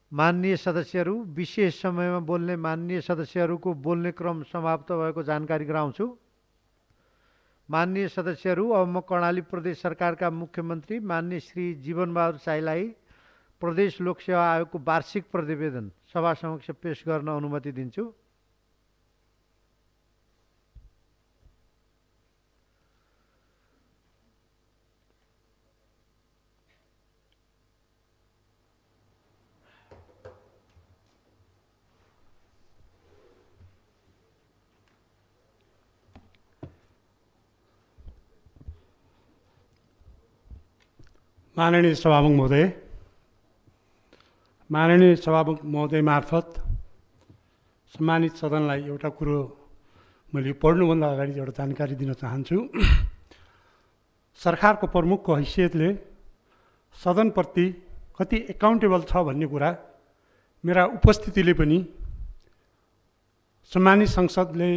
माननीय सदस्यहरू, विशेष समयमा बोल्ने माननीय सदस्यहरूको बोल्ने क्रम समाप्त भएको जानकारी गराउँछु। माननीय सदस्यहरू, अब म कर्णाली प्रदेश सरकारका मुख्यमन्त्री माननीय श्री जीवनबहादुर साईलाई प्रदेश लोकसेवा आयोगको वार्षिक प्रतिवेदन सभा समक्ष पेश गर्न अनुमति दिन्छु। माननीय सभामुख महोदय मार्फत सम्मानित सदनलाई एउटा कुरो मैले पढ्नुभन्दा अगाडि एउटा जानकारी दिन चाहन्छु। सरकारको प्रमुखको हैसियतले सदनप्रति कति एकाउन्टेबल छ भन्ने कुरा मेरा उपस्थितिले पनि सम्मानित संसदले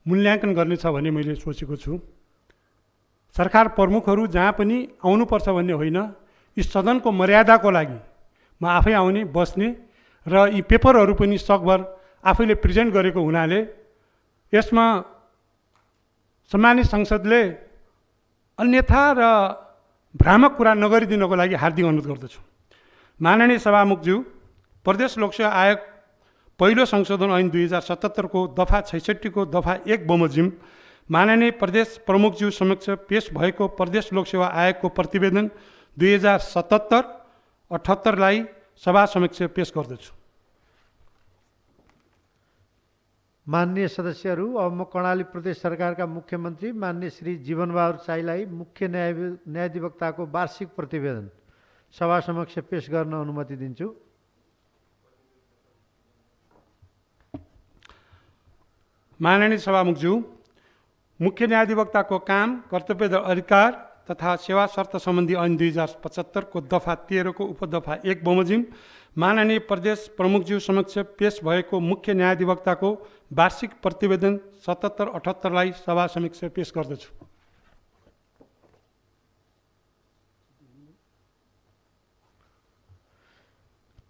मूल्याङ्कन गर्नेछ भन्ने मैले सोचेको छु। सरकार प्रमुखहरू जहाँ पनि आउनुपर्छ भन्ने होइन, यी सदनको मर्यादाको लागि म आफै आउने बस्ने र यी पेपरहरू पनि सकभर आफैले प्रेजेन्ट गरेको हुनाले यसमा सम्मानित संसदले अन्यथा र भ्रामक कुरा नगरिदिनको लागि हार्दिक अनुरोध गर्दछु। माननीय सभामुखज्यू, प्रदेश लोकसेवा आयोग पहिलो संशोधन ऐन 2077 को दफा 66 को दफा 1 बमोजिम माननीय प्रदेश प्रमुखज्यू समक्ष पेश भएको प्रदेश लोकसेवा आयोगको प्रतिवेदन 2077-78 लाई सभा समक्ष पेश गर्दछु। माननीय सदस्यहरू, अब म कर्णाली प्रदेश सरकारका मुख्यमन्त्री माननीय श्री जीवनबहादुर साईलाई मुख्य न्यायाधिवक्ताको वार्षिक प्रतिवेदन सभा समक्ष पेश गर्न अनुमति दिन्छु। माननीय सभामुखज्यू, मुख्य न्यायाधिवक्ताको काम, कर्तव्य र अधिकार तथा सेवा शर्त सम्बन्धी ऐन 2075 को दफा 13 को उपदफा 1 बमोजिम माननीय प्रदेश प्रमुखज्यू समक्ष पेश भएको मुख्य न्यायाधिवक्ताको वार्षिक प्रतिवेदन 77-78 सभा समक्ष पेश गर्दछु।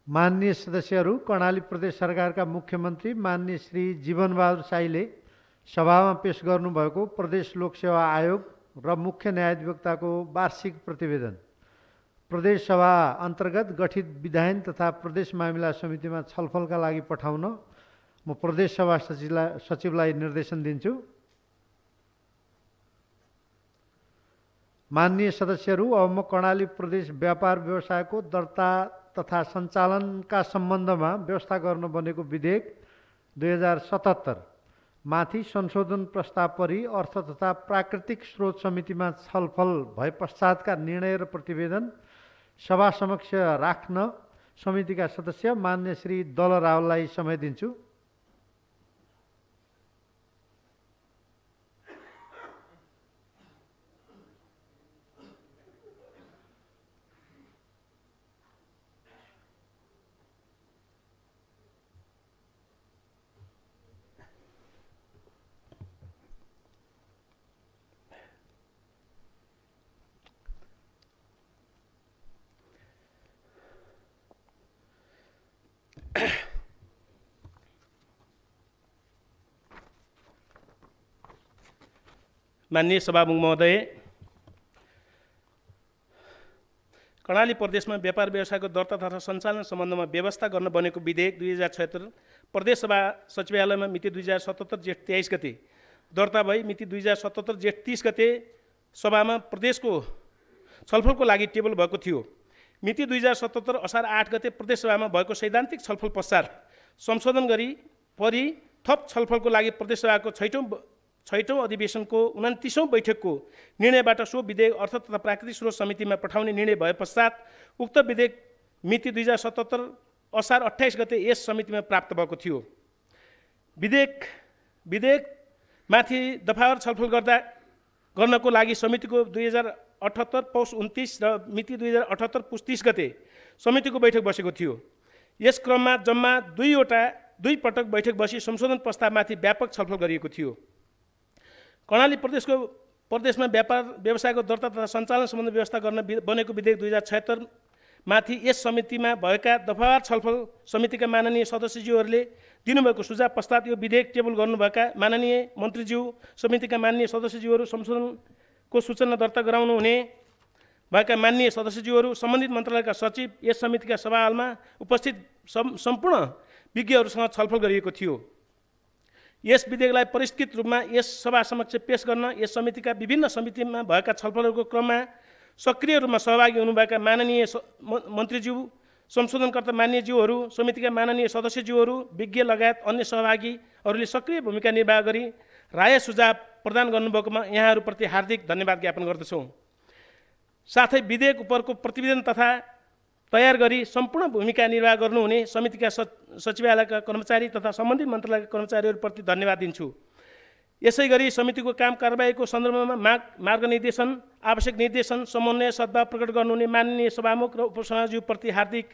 माननीय सदस्यहरू, कर्णाली प्रदेश सरकारका मुख्यमन्त्री माननीय श्री जीवनबहादुर साईले सभामा पेश गर्नुभएको प्रदेश लोकसेवा आयोग र मुख्य न्यायाधिवक्ताको वार्षिक प्रतिवेदन प्रदेश सभा अन्तर्गत गठित विधायन तथा प्रदेश मामिला समितिमा छलफलका लागि पठाउन म प्रदेश सभा सचिवलाई निर्देशन दिन्छु। माननीय सदस्यहरू, अब म कर्णाली प्रदेश व्यापार व्यवसायको दर्ता तथा सञ्चालनका सम्बन्धमा व्यवस्था गर्न बनेको विधेयक 2077 माथि संशोधन प्रस्ताव परि अर्थ तथा प्राकृतिक स्रोत समितिमा छलफल भए पश्चातका निर्णय र प्रतिवेदन सभा समक्ष राख्न समितिका सदस्य मान्य श्री दल रावललाई समय दिन्छु। माननीय सभामुख महोदय, कर्णाली प्रदेशमा व्यापार व्यवसायको दर्ता तथा सञ्चालन सम्बन्धमा व्यवस्था गर्न बनेको विधेयक 2076 प्रदेश सभा सचिवालयमा मिति 2077 जेठ 23 गते दर्ता भई मिति 2077 जेठ 30 गते सभामा प्रदेशको छलफलको लागि टेबल भएको थियो। मिति 2077 असार 8 गते प्रदेश सभामा भएको सैद्धान्तिक छलफल पश्चात संशोधन गरी परि थप छलफलको लागि प्रदेश सभाको छैटौँ अधिवेशनको 29औं बैठकको निर्णयबाट सो विधेयक अर्थ तथा प्राकृतिक स्रोत समितिमा पठाउने निर्णय भए पश्चात उक्त विधेयक मिति 2077 असार 28 गते यस समितिमा प्राप्त भएको थियो। विधेयकमाथि दफावार छलफल गर्नको लागि समितिको 2078 पौष 29 र मिति 2078 पुस 30 गते समितिको बैठक बसेको थियो। यस क्रममा जम्मा दुई पटक बैठक बसी संशोधन प्रस्तावमाथि व्यापक छलफल गरिएको थियो। कर्णाली प्रदेशमा व्यापार व्यवसायको दर्ता तथा सञ्चालन सम्बन्धी व्यवस्था गर्न बनेको विधेयक 2076 माथि यस समितिमा भएका दफावार छलफल समितिका माननीय सदस्यज्यूहरूले दिनुभएको सुझाव पश्चात यो विधेयक टेबल गर्नुभएका माननीय मन्त्रीज्यू, समितिका माननीय सदस्यज्यूहरू, संशोधनको सूचना दर्ता गराउनु हुने भएका माननीय सदस्यज्यूहरू, सम्बन्धित मन्त्रालयका सचिव, यस समितिका सभाहालमा उपस्थित सम्पूर्ण विज्ञहरूसँग छलफल गरिएको थियो। यस विधेयकलाई परिष्कृत रूपमा यस सभा समक्ष पेश गर्न यस समितिका विभिन्न समितिमा भएका छलफलहरूको क्रममा सक्रिय रूपमा सहभागी हुनुभएका माननीय मन्त्रीज्यू, संशोधनकर्ता मान्यज्यूहरू, समितिका माननीय सदस्यज्यूहरू, विज्ञ लगायत अन्य सहभागीहरूले सक्रिय भूमिका निर्वाह गरी राय सुझाव प्रदान गर्नुभएकोमा यहाँहरूप्रति हार्दिक धन्यवाद ज्ञापन गर्दछौँ। साथै विधेयक उपरको प्रतिवेदन तथा तयार गरी सम्पूर्ण भूमिका निर्वाह गर्नुहुने समितिका सचिवालयका कर्मचारी तथा सम्बन्धित मन्त्रालयका कर्मचारीहरूप्रति धन्यवाद दिन्छु। यसै गरी समितिको काम कारबाहीको सन्दर्भमा मार्गनिर्देशन, आवश्यक निर्देशन, समन्वय, सद्भाव प्रकट गर्नुहुने माननीय सभामुख र उपसभाज्यूप्रति हार्दिक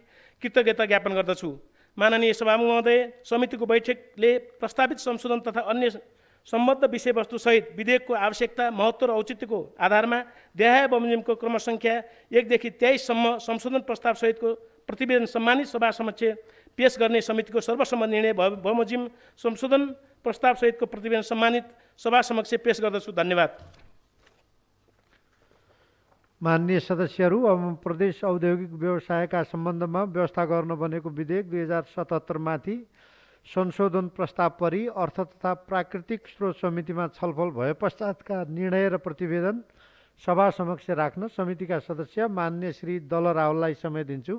कृतज्ञता ज्ञापन गर्दछु। माननीय सभामुख महोदय, समितिको बैठकले प्रस्तावित संशोधन तथा अन्य सम्बद्ध विषयवस्तुसहित विधेयकको आवश्यकता, महत्त्व र औचित्यको आधारमा देहाय बमोजिमको क्रमसङ्ख्या 1 देखि 23 सम्म संशोधन प्रस्तावसहितको प्रतिवेदन सम्मानित सभा समक्ष पेश गर्ने समितिको सर्वसम्मत निर्णय बमोजिम संशोधन प्रस्तावसहितको प्रतिवेदन सम्मानित सभा समक्ष पेश गर्दछु। धन्यवाद। माननीय सदस्यहरू, अब प्रदेश औद्योगिक व्यवसायका सम्बन्धमा व्यवस्था गर्न बनेको विधेयक 2077 माथि संशोधन प्रस्ताव परि अर्थ तथा प्राकृतिक स्रोत समितिमा छलफल भए पश्चातका निर्णय र प्रतिवेदन सभा समक्ष राख्न समितिका सदस्य मान्य श्री दल रावललाई समय दिन्छु।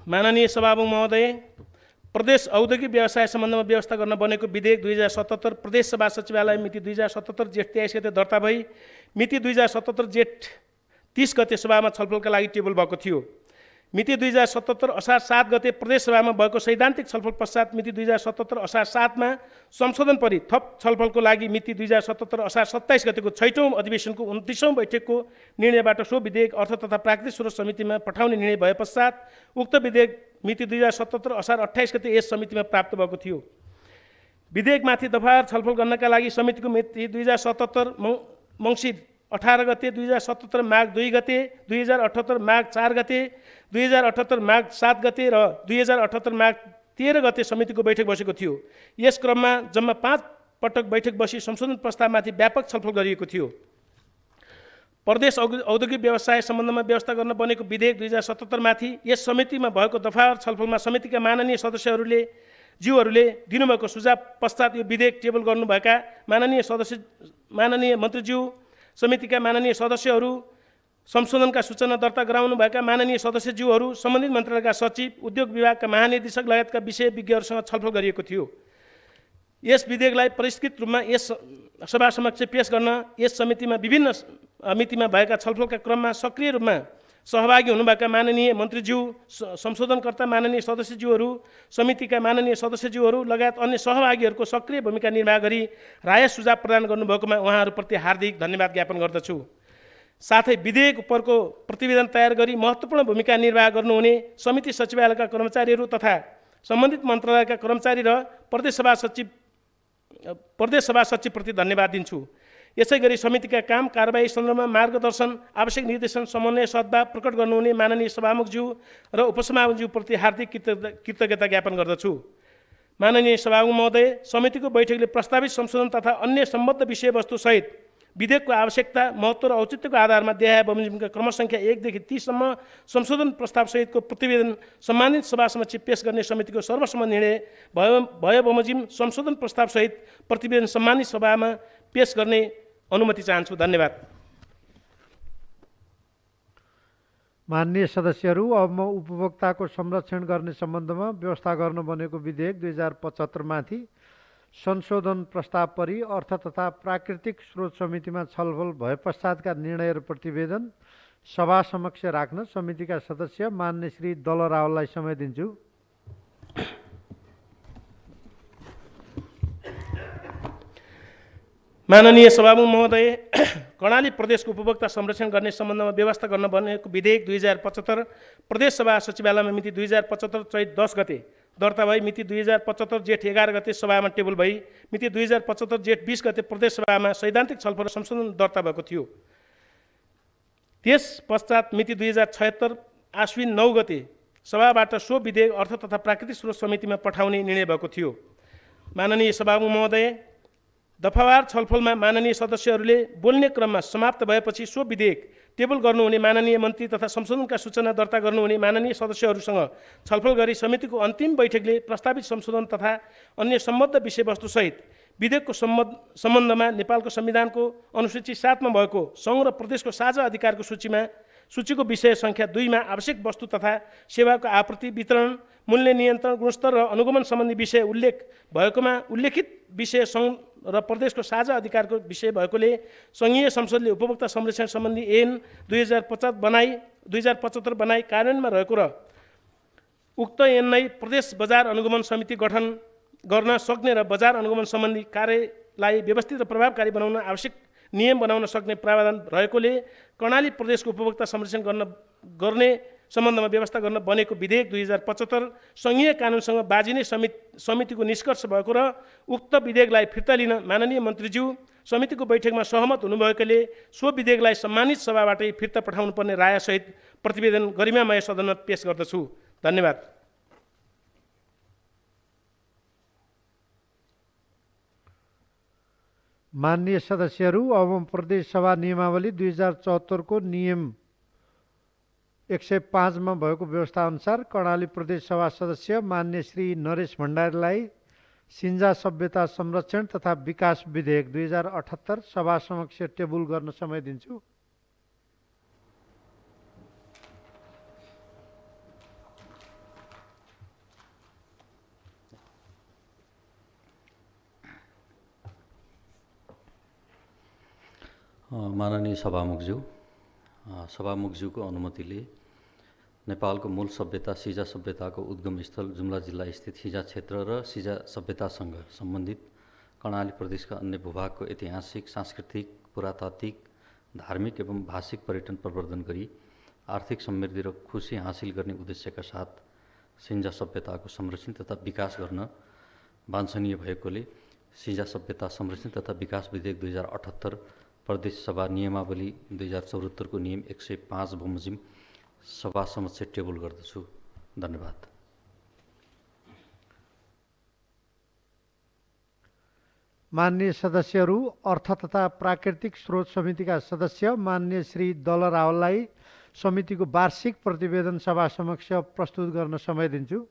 माननीय सभामुख महोदय, प्रदेश औद्योगिक व्यवसाय सम्बन्धमा व्यवस्था गर्न बनेको विधेयक 2077 प्रदेश सभा सचिवालय मिति 2077 जेठ 23 गते दर्ता भई मिति 2077 जेठ 30 गते सभामा छलफलका लागि टेबल भएको थियो। मिति 2077 असार 7 गते प्रदेशसभामा भएको सैद्धान्तिक छलफल पश्चात मिति 2077 असार 7मा संशोधन परि थप छलफलको लागि मिति 2077 असार 27 गतेको 6औँ अधिवेशनको 29औँ बैठकको निर्णयबाट सो विधेयक अर्थ तथा प्राकृतिक स्रोत समितिमा पठाउने निर्णय भए पश्चात उक्त विधेयक मिति 2077 असार 28 गते यस समितिमा प्राप्त भएको थियो। विधेयकमाथि दफावार छलफल गर्नका लागि समितिको मिति 2077 मङ्सिर 18 गते, 2077 माघ 2 गते, 2078 माघ 4 गते, 2078 माघ 7 गते र 2078 माघ 13 गते समितिको बैठक बसेको थियो। यस क्रममा जम्मा 5 पटक बैठक बसी संशोधन प्रस्तावमाथि व्यापक छलफल गरिएको थियो। प्रदेश औद्योगिक व्यवसाय सम्बन्धमा व्यवस्था गर्न बनेको विधेयक 2077 माथि यस समितिमा भएको दफावार छलफलमा समितिका माननीय ज्यूहरूले दिनुभएको सुझाव पश्चात यो विधेयक टेबल गर्नुभएका माननीय मन्त्रीज्यू, समितिका माननीय सदस्यहरू, संशोधनका सूचना दर्ता गराउनुभएका माननीय सदस्यज्यूहरू, सम्बन्धित मन्त्रालयका सचिव, उद्योग विभागका महानिर्देशक लगायतका विषय विज्ञहरूसँग छलफल गरिएको थियो। यस विधेयकलाई परिष्कृत रूपमा यस सभा समक्ष पेश गर्न यस समितिमा विभिन्न मितिमा भएका छलफलका क्रममा सक्रिय रूपमा सहभागी हुनुभएका माननीय मन्त्रीज्यू, संशोधनकर्ता माननीय सदस्यज्यूहरू, समितिका माननीय सदस्यज्यूहरू लगायत अन्य सहभागीहरूको सक्रिय भूमिका निर्वाह गरी राय सुझाव प्रदान गर्नुभएकोमा उहाँहरूप्रति हार्दिक धन्यवाद ज्ञापन गर्दछु। साथै विधेयक उपरको प्रतिवेदन तयार गरी महत्त्वपूर्ण भूमिका निर्वाह गर्नुहुने समिति सचिवालयका कर्मचारीहरू तथा सम्बन्धित मन्त्रालयका कर्मचारी र प्रदेश सभा सचिवप्रति धन्यवाद दिन्छु। यसै गरी समितिका काम कारबाही सन्दर्भमा मार्गदर्शन, आवश्यक निर्देशन, समन्वय, सद्भाव प्रकट गर्नुहुने माननीय सभामुखज्यू र उपसभामुखज्यूप्रति हार्दिक कृतज्ञता ज्ञापन गर्दछु। माननीय सभामुख महोदय, समितिको बैठकले प्रस्तावित संशोधन तथा अन्य सम्बद्ध विषयवस्तुसहित विधेयकको आवश्यकता, महत्त्व र औचित्यको आधारमा देहाय बमोजिमका क्रम सङ्ख्या 1 देखि 30 सम्म संशोधन प्रस्तावसहितको प्रतिवेदन सम्मानित सभासमक्ष पेश गर्ने समितिको सर्वसम्मत निर्णय भयो बमोजिम संशोधन प्रस्तावसहित प्रतिवेदन सम्मानित सभामा पेश गर्ने अनुमति चाहन्छु। धन्यवाद। माननीय सदस्यहरू, अब म उपभोक्ताको संरक्षण गर्ने सम्बन्धमा व्यवस्था गर्न बनेको विधेयक 2075 माथि संशोधन प्रस्ताव परि अर्थ तथा प्राकृतिक स्रोत समितिमा छलफल भए पश्चातका निर्णय र प्रतिवेदन सभा समक्ष राख्न समितिका सदस्य मान्य श्री दल रावललाई समय दिन्छु। माननीय सभामुख महोदय, कर्णाली प्रदेशको उपभोक्ता संरक्षण गर्ने सम्बन्धमा व्यवस्था गर्न बनेको विधेयक 2075 प्रदेश सभा सचिवालयमा मिति 2075 चैत 10 गते दर्ता भई मिति 2075 जेठ 11 गते सभामा टेबल भई मिति 2075 जेठ 20 गते प्रदेश सभामा सैद्धान्तिक छलफल र संशोधन दर्ता भएको थियो। त्यस पश्चात मिति 2076 आश्विन 9 गते सभाबाट सो विधेयक अर्थ तथा प्राकृतिक स्रोत समितिमा पठाउने निर्णय भएको थियो। माननीय सभामुख महोदय, दफावार छलफलमा माननीय सदस्यहरूले बोल्ने क्रममा समाप्त भएपछि सो विधेयक टेबल गर्नुहुने माननीय मन्त्री तथा संशोधनका सूचना दर्ता गर्नुहुने माननीय सदस्यहरूसँग छलफल गरी समितिको अन्तिम बैठकले प्रस्तावित संशोधन तथा अन्य सम्बद्ध विषयवस्तुसहित विधेयकको सम्बन्धमा नेपालको संविधानको अनुसूची 7 मा भएको सङ्घ र प्रदेशको साझा अधिकारको सूचीको विषय सङ्ख्या 2 मा आवश्यक वस्तु तथा सेवाको आपूर्ति, वितरण, मूल्य नियन्त्रण, गुणस्तर र अनुगमन सम्बन्धी विषय उल्लेख भएकोमा उल्लेखित विषय सङ्घ र प्रदेशको साझा अधिकारको विषय भएकोले सङ्घीय संसदले उपभोक्ता संरक्षण सम्बन्धी ऐन 2075 बनाई कार्यान्वयनमा रहेको र उक्त ऐन नै प्रदेश बजार अनुगमन समिति गठन गर्न सक्ने र बजार अनुगमन सम्बन्धी कार्यलाई व्यवस्थित र प्रभावकारी बनाउन आवश्यक नियम बनाउन सक्ने प्रावधान रहेकोले कर्णाली प्रदेशको उपभोक्ता संरक्षण गर्ने सम्बन्धमा व्यवस्था गर्न बनेको विधेयक 2075 सङ्घीय कानुनसँग बाजिने समितिको निष्कर्ष भएको र उक्त विधेयकलाई फिर्ता लिन माननीय मन्त्रीज्यू समितिको बैठकमा सहमत हुनुभएकोले सो विधेयकलाई सम्मानित सभाबाटै फिर्ता पठाउनुपर्ने रायसहित प्रतिवेदन गरिमामय सदनमा पेश गर्दछु। धन्यवाद। माननीय सदस्यहरू, अब प्रदेश सभा नियमावली 2074 को नियम 105 मा भएको व्यवस्था अनुसार कर्णाली प्रदेश सभा सदस्य मान्य श्री नरेश भण्डारीलाई सिन्जा सभ्यता संरक्षण तथा विकास विधेयक 2078 सभा समक्ष टेबल गर्न समय दिन्छु। माननीय सभामुखज्यू, सभामुखज्यूको अनुमतिले नेपालको मूल सभ्यता सिजा सभ्यताको उद्गम स्थल जुम्ला जिल्ला स्थित सिजा क्षेत्र र सिजा सभ्यतासँग सम्बन्धित कर्णाली प्रदेशका अन्य भूभागको ऐतिहासिक, सांस्कृतिक, पुरातात्विक, धार्मिक एवं भाषिक पर्यटन प्रवर्धन गरी आर्थिक समृद्धि र खुशी हासिल गर्ने उद्देश्यका साथ सिन्जा सभ्यताको संरक्षण तथा विकास गर्न वाञ्छनीय भएकोले सिजा सभ्यता संरक्षण तथा विकास विधेयक 2078 प्रदेश सभा नियमावली 2074 को नियम 105 बमोजिम सभा समक्ष टेबल गर्दछु। धन्यवाद। माननीय सदस्यहरू, अर्थ तथा प्राकृतिक स्रोत समितिका सदस्य माननीय श्री दल रावललाई समितिको वार्षिक प्रतिवेदन सभा समक्ष प्रस्तुत गर्न समय दिन्छु।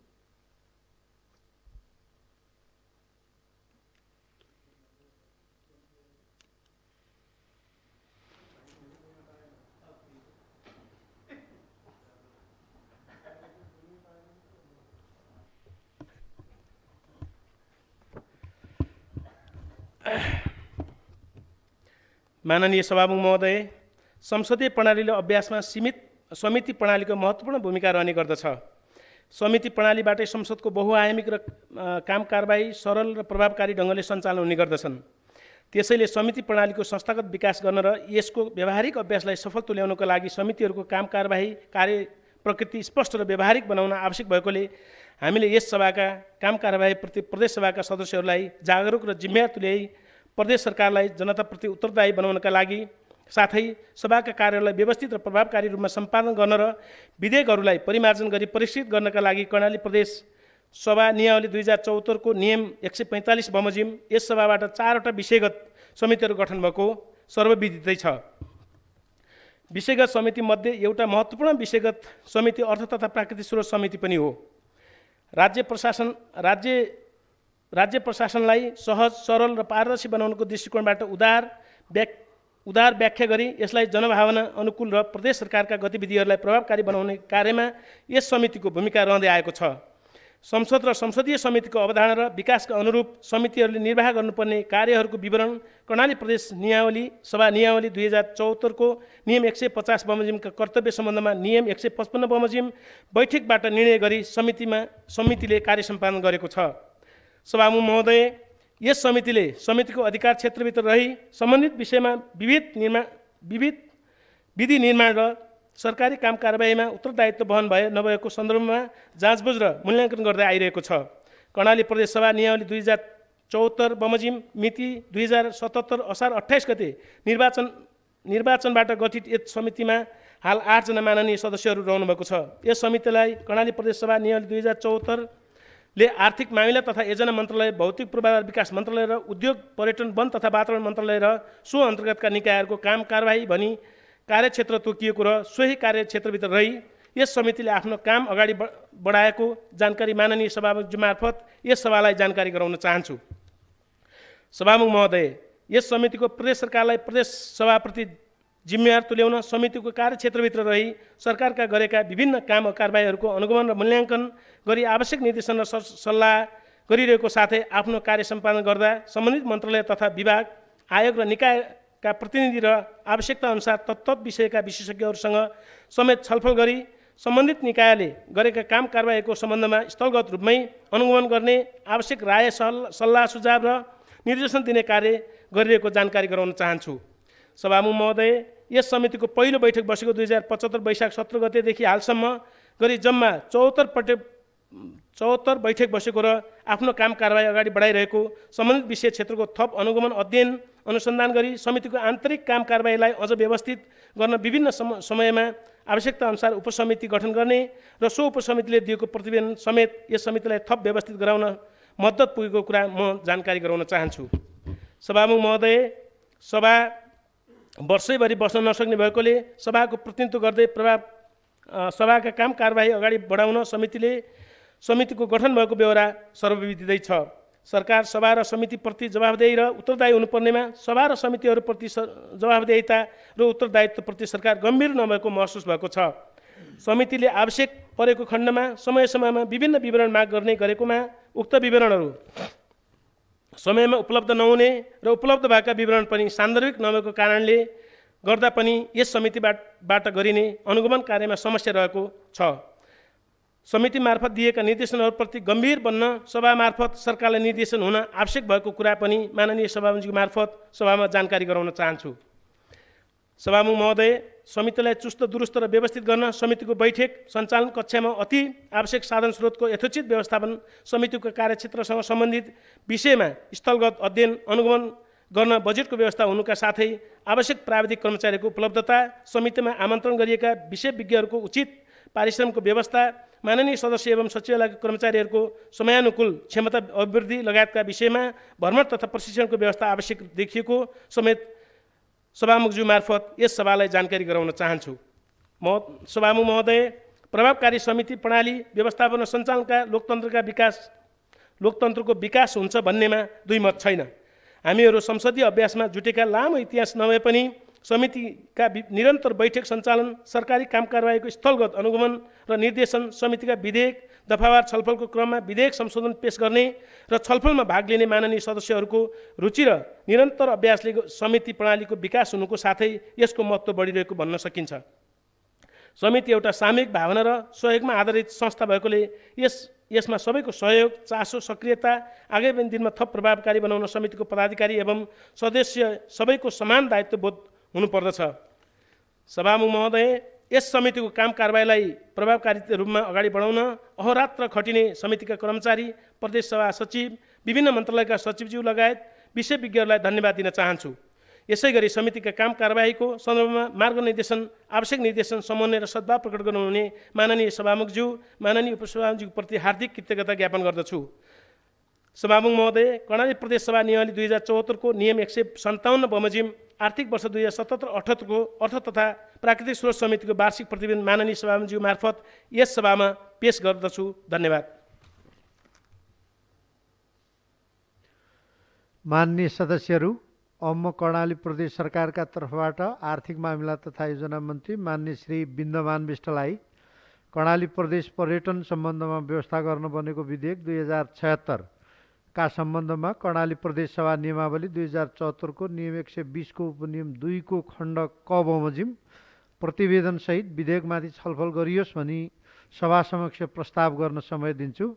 माननीय सभामुख महोदय, संसदीय प्रणालीले अभ्यासमा सीमित समिति प्रणालीको महत्त्वपूर्ण भूमिका रहने गर्दछ। समिति प्रणालीबाटै संसदको बहुआयामिक र काम कारबाही सरल र प्रभावकारी ढङ्गले सञ्चालन हुने गर्दछन्। त्यसैले समिति प्रणालीको संस्थागत विकास गर्न र यसको व्यावहारिक अभ्यासलाई सफल तुल्याउनको लागि समितिहरूको काम कारबाही कार्य प्रकृति स्पष्ट र व्यावहारिक बनाउन आवश्यक भएकोले हामीले यस सभाका काम कारबाहीप्रति प्रदेश सभाका सदस्यहरूलाई जागरुक र जिम्मेवार तुल्याई प्रदेश सरकारलाई जनताप्रति उत्तरदायी बनाउनका लागि साथै सभाका कार्यलाई व्यवस्थित र प्रभावकारी रूपमा सम्पादन गर्न र विधेयकहरूलाई परिमार्जन गरी परिष्कृत गर्नका लागि कर्णाली प्रदेश सभा नियमावली 2074 को नियम 145 बमोजिम यस सभाबाट 4 वटा विषयगत समितिहरू गठन भएको सर्वविदितै छ। विषयगत समिति मध्ये एउटा महत्त्वपूर्ण विषयगत समिति अर्थ तथा प्राकृतिक स्रोत समिति पनि हो। राज्य प्रशासनलाई सहज, सरल र पारदर्शी बनाउनुको दृष्टिकोणबाट उदार व्याख्या गरी यसलाई जनभावना अनुकूल र प्रदेश सरकारका गतिविधिहरूलाई प्रभावकारी बनाउने कार्यमा यस समितिको भूमिका रहँदै आएको छ। संसद र संसदीय समितिको अवधारणा र विकासका अनुरूप समितिहरूले निर्वाह गर्नुपर्ने कार्यहरूको विवरण कर्णाली प्रदेश नियमावली सभा नियमावली 2074 को नियम 150 बमोजिमका कर्तव्य सम्बन्धमा नियम 155 बमोजिम बैठकबाट निर्णय गरी समितिले कार्य सम्पादन गरेको छ। सभामुख महोदय, यस समितिले समितिको अधिकार क्षेत्रभित्र रही सम्बन्धित विषयमा विविध विधि निर्माण र सरकारी काम कारबाहीमा उत्तरदायित्व वहन भए नभएको सन्दर्भमा जाँचबुझ र मूल्याङ्कन गर्दै आइरहेको छ। कर्णाली प्रदेश सभा नियमावली 2074 बमोजिम मिति 2077 असार 28 गते निर्वाचनबाट गठित यस समितिमा हाल 8 जना माननीय सदस्यहरू रहनुभएको छ। यस समितिलाई कर्णाली प्रदेश सभा नियमावली 2074 ले आर्थिक मामिला तथा योजना मन्त्रालय, भौतिक पूर्वाधार विकास मन्त्रालय र उद्योग, पर्यटन, वन तथा वातावरण मन्त्रालय र सो अन्तर्गतका निकायहरूको काम कारबाही भनी कार्यक्षेत्र तोकिएको र सोही कार्यक्षेत्रभित्र रही यस समितिले आफ्नो काम अगाडि बढाएको जानकारी माननीय सभामुख मार्फत यस सभालाई जानकारी गराउन चाहन्छु। सभामुख महोदय, यस समितिको प्रदेश सरकारलाई प्रदेश सभाप्रति जिम्मेवार तुल्याउन समितिको कार्यक्षेत्रभित्र रही सरकारका गरेका विभिन्न काम कारबाहीहरूको अनुगमन र मूल्याङ्कन गरी आवश्यक निर्देशन र सल्लाह गरिरहेको साथै आफ्नो कार्य सम्पादन गर्दा सम्बन्धित मन्त्रालय तथा विभाग, आयोग र निकायका प्रतिनिधि र आवश्यकता अनुसार तत्त विषयका विशेषज्ञहरूसँग समेत छलफल गरी सम्बन्धित निकायले गरेका काम कारबाहीको सम्बन्धमा स्थलगत रूपमै अनुगमन गर्ने, आवश्यक राय सल्लाह सुझाव र निर्देशन दिने कार्य गरिरहेको जानकारी गराउन चाहन्छु। सभामुख महोदय, यस समितिको पहिलो बैठक बसेको 2075 वैशाख 17 गतेदेखि हालसम्म गरी जम्मा 74 बैठक बसेको र आफ्नो काम कारबाही अगाडि बढाइरहेको सम्बन्धित विषय क्षेत्रको थप अनुगमन, अध्ययन, अनुसन्धान गरी समितिको आन्तरिक काम कारबाहीलाई अझ व्यवस्थित गर्न विभिन्न समयमा आवश्यकता अनुसार उपसमिति गठन गर्ने र सो उपसमितिले दिएको प्रतिवेदन समेत यस समितिलाई थप व्यवस्थित गराउन मद्दत पुगेको कुरा म जानकारी गराउन चाहन्छु। सभामुख महोदय, सभा वर्षैभरि बस्न नसक्ने भएकोले सभाको प्रतिनिधित्व गर्दै सभाका काम कारबाही अगाडि बढाउन समितिको गठन भएको बेहोरा सर्वविदितै छ। सरकार सभा र समितिप्रति जवाफदेही र उत्तरदायी हुनुपर्नेमा सभा र समितिहरूप्रति जवाफदेहिता र उत्तरदायित्वप्रति सरकार गम्भीर नभएको महसुस भएको छ। समितिले आवश्यक परेको खण्डमा समय समयमा विभिन्न विवरण माग गर्ने गरेकोमा उक्त विवरणहरू समयमा उपलब्ध नहुने र उपलब्ध भएका विवरण पनि सान्दर्भिक नभएको कारणले गर्दा पनि यस समितिबाट गरिने अनुगमन कार्यमा समस्या रहेको छ। समिति मार्फत दिएका निर्देशनहरूप्रति गम्भीर बन्न सभा मार्फत सरकारलाई निर्देशन हुन आवश्यक भएको कुरा पनि माननीय सभामुखज्यू मार्फत सभामा जानकारी गराउन चाहन्छु। सभामुख महोदय, समितिलाई चुस्त दुरुस्त र व्यवस्थित गर्न समितिको बैठक सञ्चालन कक्षामा अति आवश्यक साधन स्रोतको यथोचित व्यवस्थापन, समितिको कार्यक्षेत्रसँग सम्बन्धित विषयमा स्थलगत अध्ययन अनुगमन गर्न बजेटको व्यवस्था हुनुका साथै आवश्यक प्राविधिक कर्मचारीको उपलब्धता, समितिमा आमन्त्रण गरिएका विषयज्ञहरूको उचित पारिश्रमको व्यवस्था, माननीय सदस्य एवं सचिवालयका कर्मचारीहरूको समयानुकूल क्षमता अभिवृद्धि लगायतका विषयमा भ्रमण तथा प्रशिक्षणको व्यवस्था आवश्यक देखिएको समेत सभामुखज्यू मार्फत यस सभालाई जानकारी गराउन चाहन्छु। सभामुख महोदय, प्रभावकारी समिति प्रणाली व्यवस्थापन र सञ्चालनका लोकतन्त्रको विकास हुन्छ भन्नेमा दुई मत छैन। हामीहरू संसदीय अभ्यासमा जुटेका लामो इतिहास नभए पनि समितिका निरन्तर बैठक सञ्चालन, सरकारी काम कारबाहीको स्थलगत अनुगमन र निर्देशन, समितिका विधेयक दफावार छलफलको क्रममा विधेयक संशोधन पेश गर्ने र छलफलमा भाग लिने माननीय सदस्यहरूको रुचि र निरन्तर अभ्यासले समिति प्रणालीको विकास हुनुको साथै यसको महत्त्व बढिरहेको भन्न सकिन्छ। समिति एउटा सामूहिक भावना र सहयोगमा आधारित संस्था भएकोले यसमा सबैको सहयोग, चासो, सक्रियता आगामी दिनमा थप प्रभावकारी बनाउन समितिको पदाधिकारी एवं सदस्य सबैको समान दायित्व बोध हुनुपर्दछ। सभामुख महोदय, यस समितिको काम कारबाहीलाई प्रभावकारी रूपमा अगाडि बढाउन अहोरात्र खटिने समितिका कर्मचारी, प्रदेश सभा सचिव, विभिन्न मन्त्रालयका सचिवज्यू लगायत विषयज्ञहरूलाई धन्यवाद दिन चाहन्छु। यसैगरी समितिका काम कारबाहीको सन्दर्भमा मार्गनिर्देशन, आवश्यक निर्देशन, समन्वय र सद्भाव प्रकट गर्नुहुने माननीय सभामुखज्यू, माननीय उपसभामुखज्यूप्रति हार्दिक कृतज्ञता ज्ञापन गर्दछु। सभामुख महोदय, कर्णाली प्रदेश सभा नियमावली 2074 को नियम 157 बमोजिम आर्थिक वर्ष 2077-78 को अर्थ तथा प्राकृतिक स्रोत समितिको वार्षिक प्रतिवेदन माननीय सभामुखज्यू मार्फत यस सभामा पेश गर्दछु। धन्यवाद। माननीय सदस्यहरू, अब कर्णाली प्रदेश सरकारका तर्फबाट आर्थिक मामिला तथा योजना मन्त्री माननीय श्री बिन्दमान विष्टलाई कर्णाली प्रदेश पर्यटन सम्बन्धमा व्यवस्था गर्न बनेको विधेयक 2076 का सम्बन्धमा कर्णाली प्रदेश सभा नियमावली 2074 को नियम 120 को उपनियम 2 को खण्ड क बमोजिम प्रतिवेदनसहित विधेयकमाथि छलफल गरियोस् भनी सभा समक्ष प्रस्ताव गर्न समय दिन्छु।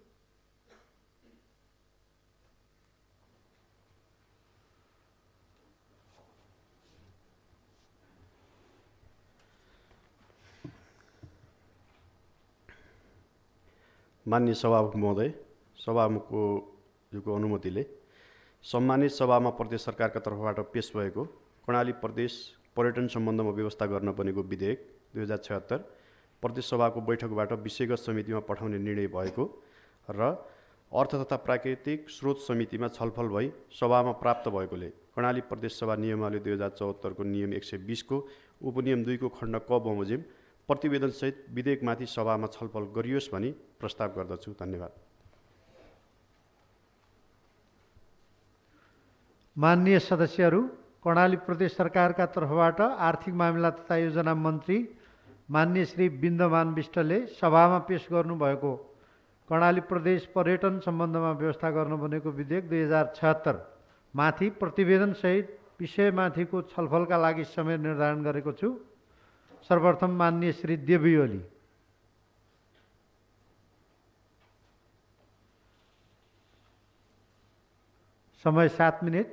माननीय सभामुख महोदय, सभामुखको अनुमतिले सम्मानित सभामा प्रदेश सरकारका तर्फबाट पेश भएको कर्णाली प्रदेश पर्यटन सम्बन्धमा व्यवस्था गर्न बनेको विधेयक 2076 प्रदेश सभाको बैठकबाट विषयगत समितिमा पठाउने निर्णय भएको र अर्थ तथा प्राकृतिक स्रोत समितिमा छलफल भई सभामा प्राप्त भएकोले कर्णाली प्रदेश सभा नियमावली 2074 को नियम 120 को उपनियम 2 को खण्ड क बमोजिम प्रतिवेदनसहित विधेयकमाथि सभामा छलफल गरियोस् भनी प्रस्ताव गर्दछु। धन्यवाद। माननीय सदस्यहरू, कर्णाली प्रदेश सरकारका तर्फबाट आर्थिक मामिला तथा योजना मन्त्री माननीय श्री बिन्दमान विष्टले सभामा पेश गर्नुभएको कर्णाली प्रदेश पर्यटन सम्बन्धमा व्यवस्था गर्न बनेको विधेयक 2076 माथि प्रतिवेदनसहित विषयमाथिको छलफलका लागि समय निर्धारण गरेको छु। सर्वप्रथम माननीय श्री देवी ओली। समय 7 मिनट।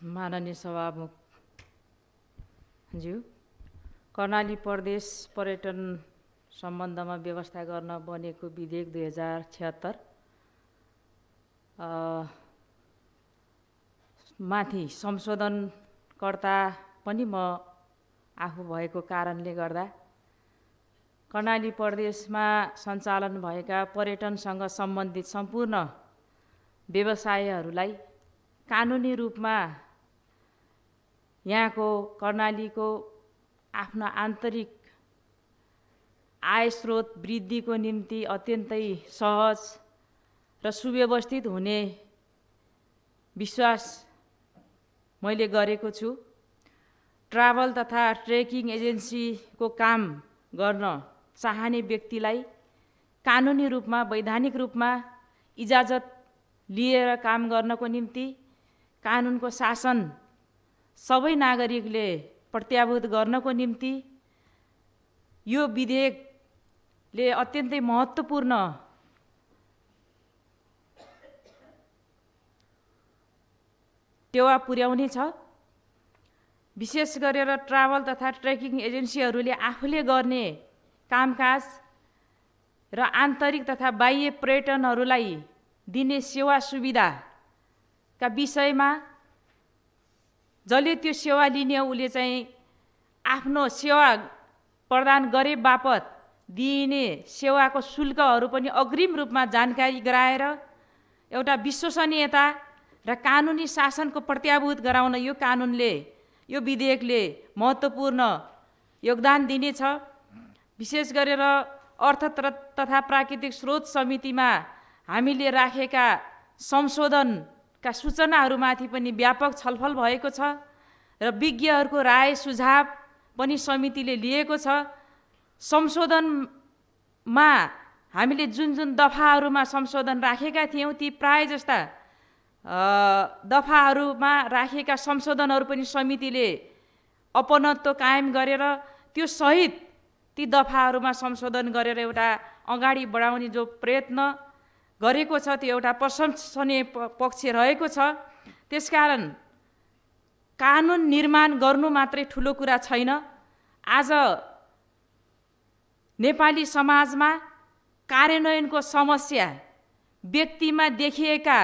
माननीय सभामुखज्यू, कर्णाली प्रदेश पर्यटन सम्बन्धमा व्यवस्था गर्न बनेको विधेयक 2076 माथि संशोधनकर्ता पनि म आफू भएको कारणले गर्दा कर्णाली प्रदेशमा सञ्चालन भएका पर्यटनसँग सम्बन्धित सम्पूर्ण व्यवसायहरूलाई कानुनी रूपमा यहाँको कर्णालीको आफ्नो आन्तरिक आय स्रोत वृद्धिको निम्ति अत्यन्तै सहज र सुव्यवस्थित हुने विश्वास मैले गरेको छु। ट्राभल तथा ट्रेकिङ एजेन्सीको काम गर्न चाहने व्यक्तिलाई कानुनी रूपमा वैधानिक रूपमा इजाजत लिएर काम गर्नको निम्ति कानुनको शासन सबै नागरिकले प्रत्याभूत गर्नको निम्ति यो विधेयकले अत्यन्तै महत्त्वपूर्ण टेवा पुर्याउनेछ। विशेष गरेर ट्राभल तथा ट्रेकिङ एजेन्सीहरूले आफूले गर्ने कामकाज र आन्तरिक तथा बाह्य पर्यटनहरूलाई दिने सेवा सुविधाका विषयमा जसले त्यो सेवा लिने उसले चाहिँ आफ्नो सेवा प्रदान गरे बापत दिइने सेवाको शुल्कहरू पनि अग्रिम रूपमा जानकारी गराएर एउटा विश्वसनीयता र कानुनी शासनको प्रत्याभूत गराउन यो कानुनले यो विधेयकले महत्त्वपूर्ण योगदान दिनेछ। विशेष गरेर अर्थ तथा प्राकृतिक स्रोत समितिमा हामीले राखेका संशोधनका सूचनाहरूमाथि पनि व्यापक छलफल भएको छ र विज्ञहरूको राय सुझाव पनि समितिले लिएको छ। संशोधनमा हामीले जुन जुन दफाहरूमा संशोधन राखेका थियौँ ती प्राय जस्ता दफाहरूमा राखेका संशोधनहरू पनि समितिले अपनत्व कायम गरेर त्यो सहित ती दफाहरूमा संशोधन गरेर एउटा अगाडि बढाउने जो प्रयत्न गरेको छ त्यो एउटा प्रशंसनीय पक्ष रहेको छ। त्यसकारण कानुन निर्माण गर्नु मात्रै ठुलो कुरा छैन। आज नेपाली समाजमा कार्यान्वयनको समस्या व्यक्तिमा देखिएका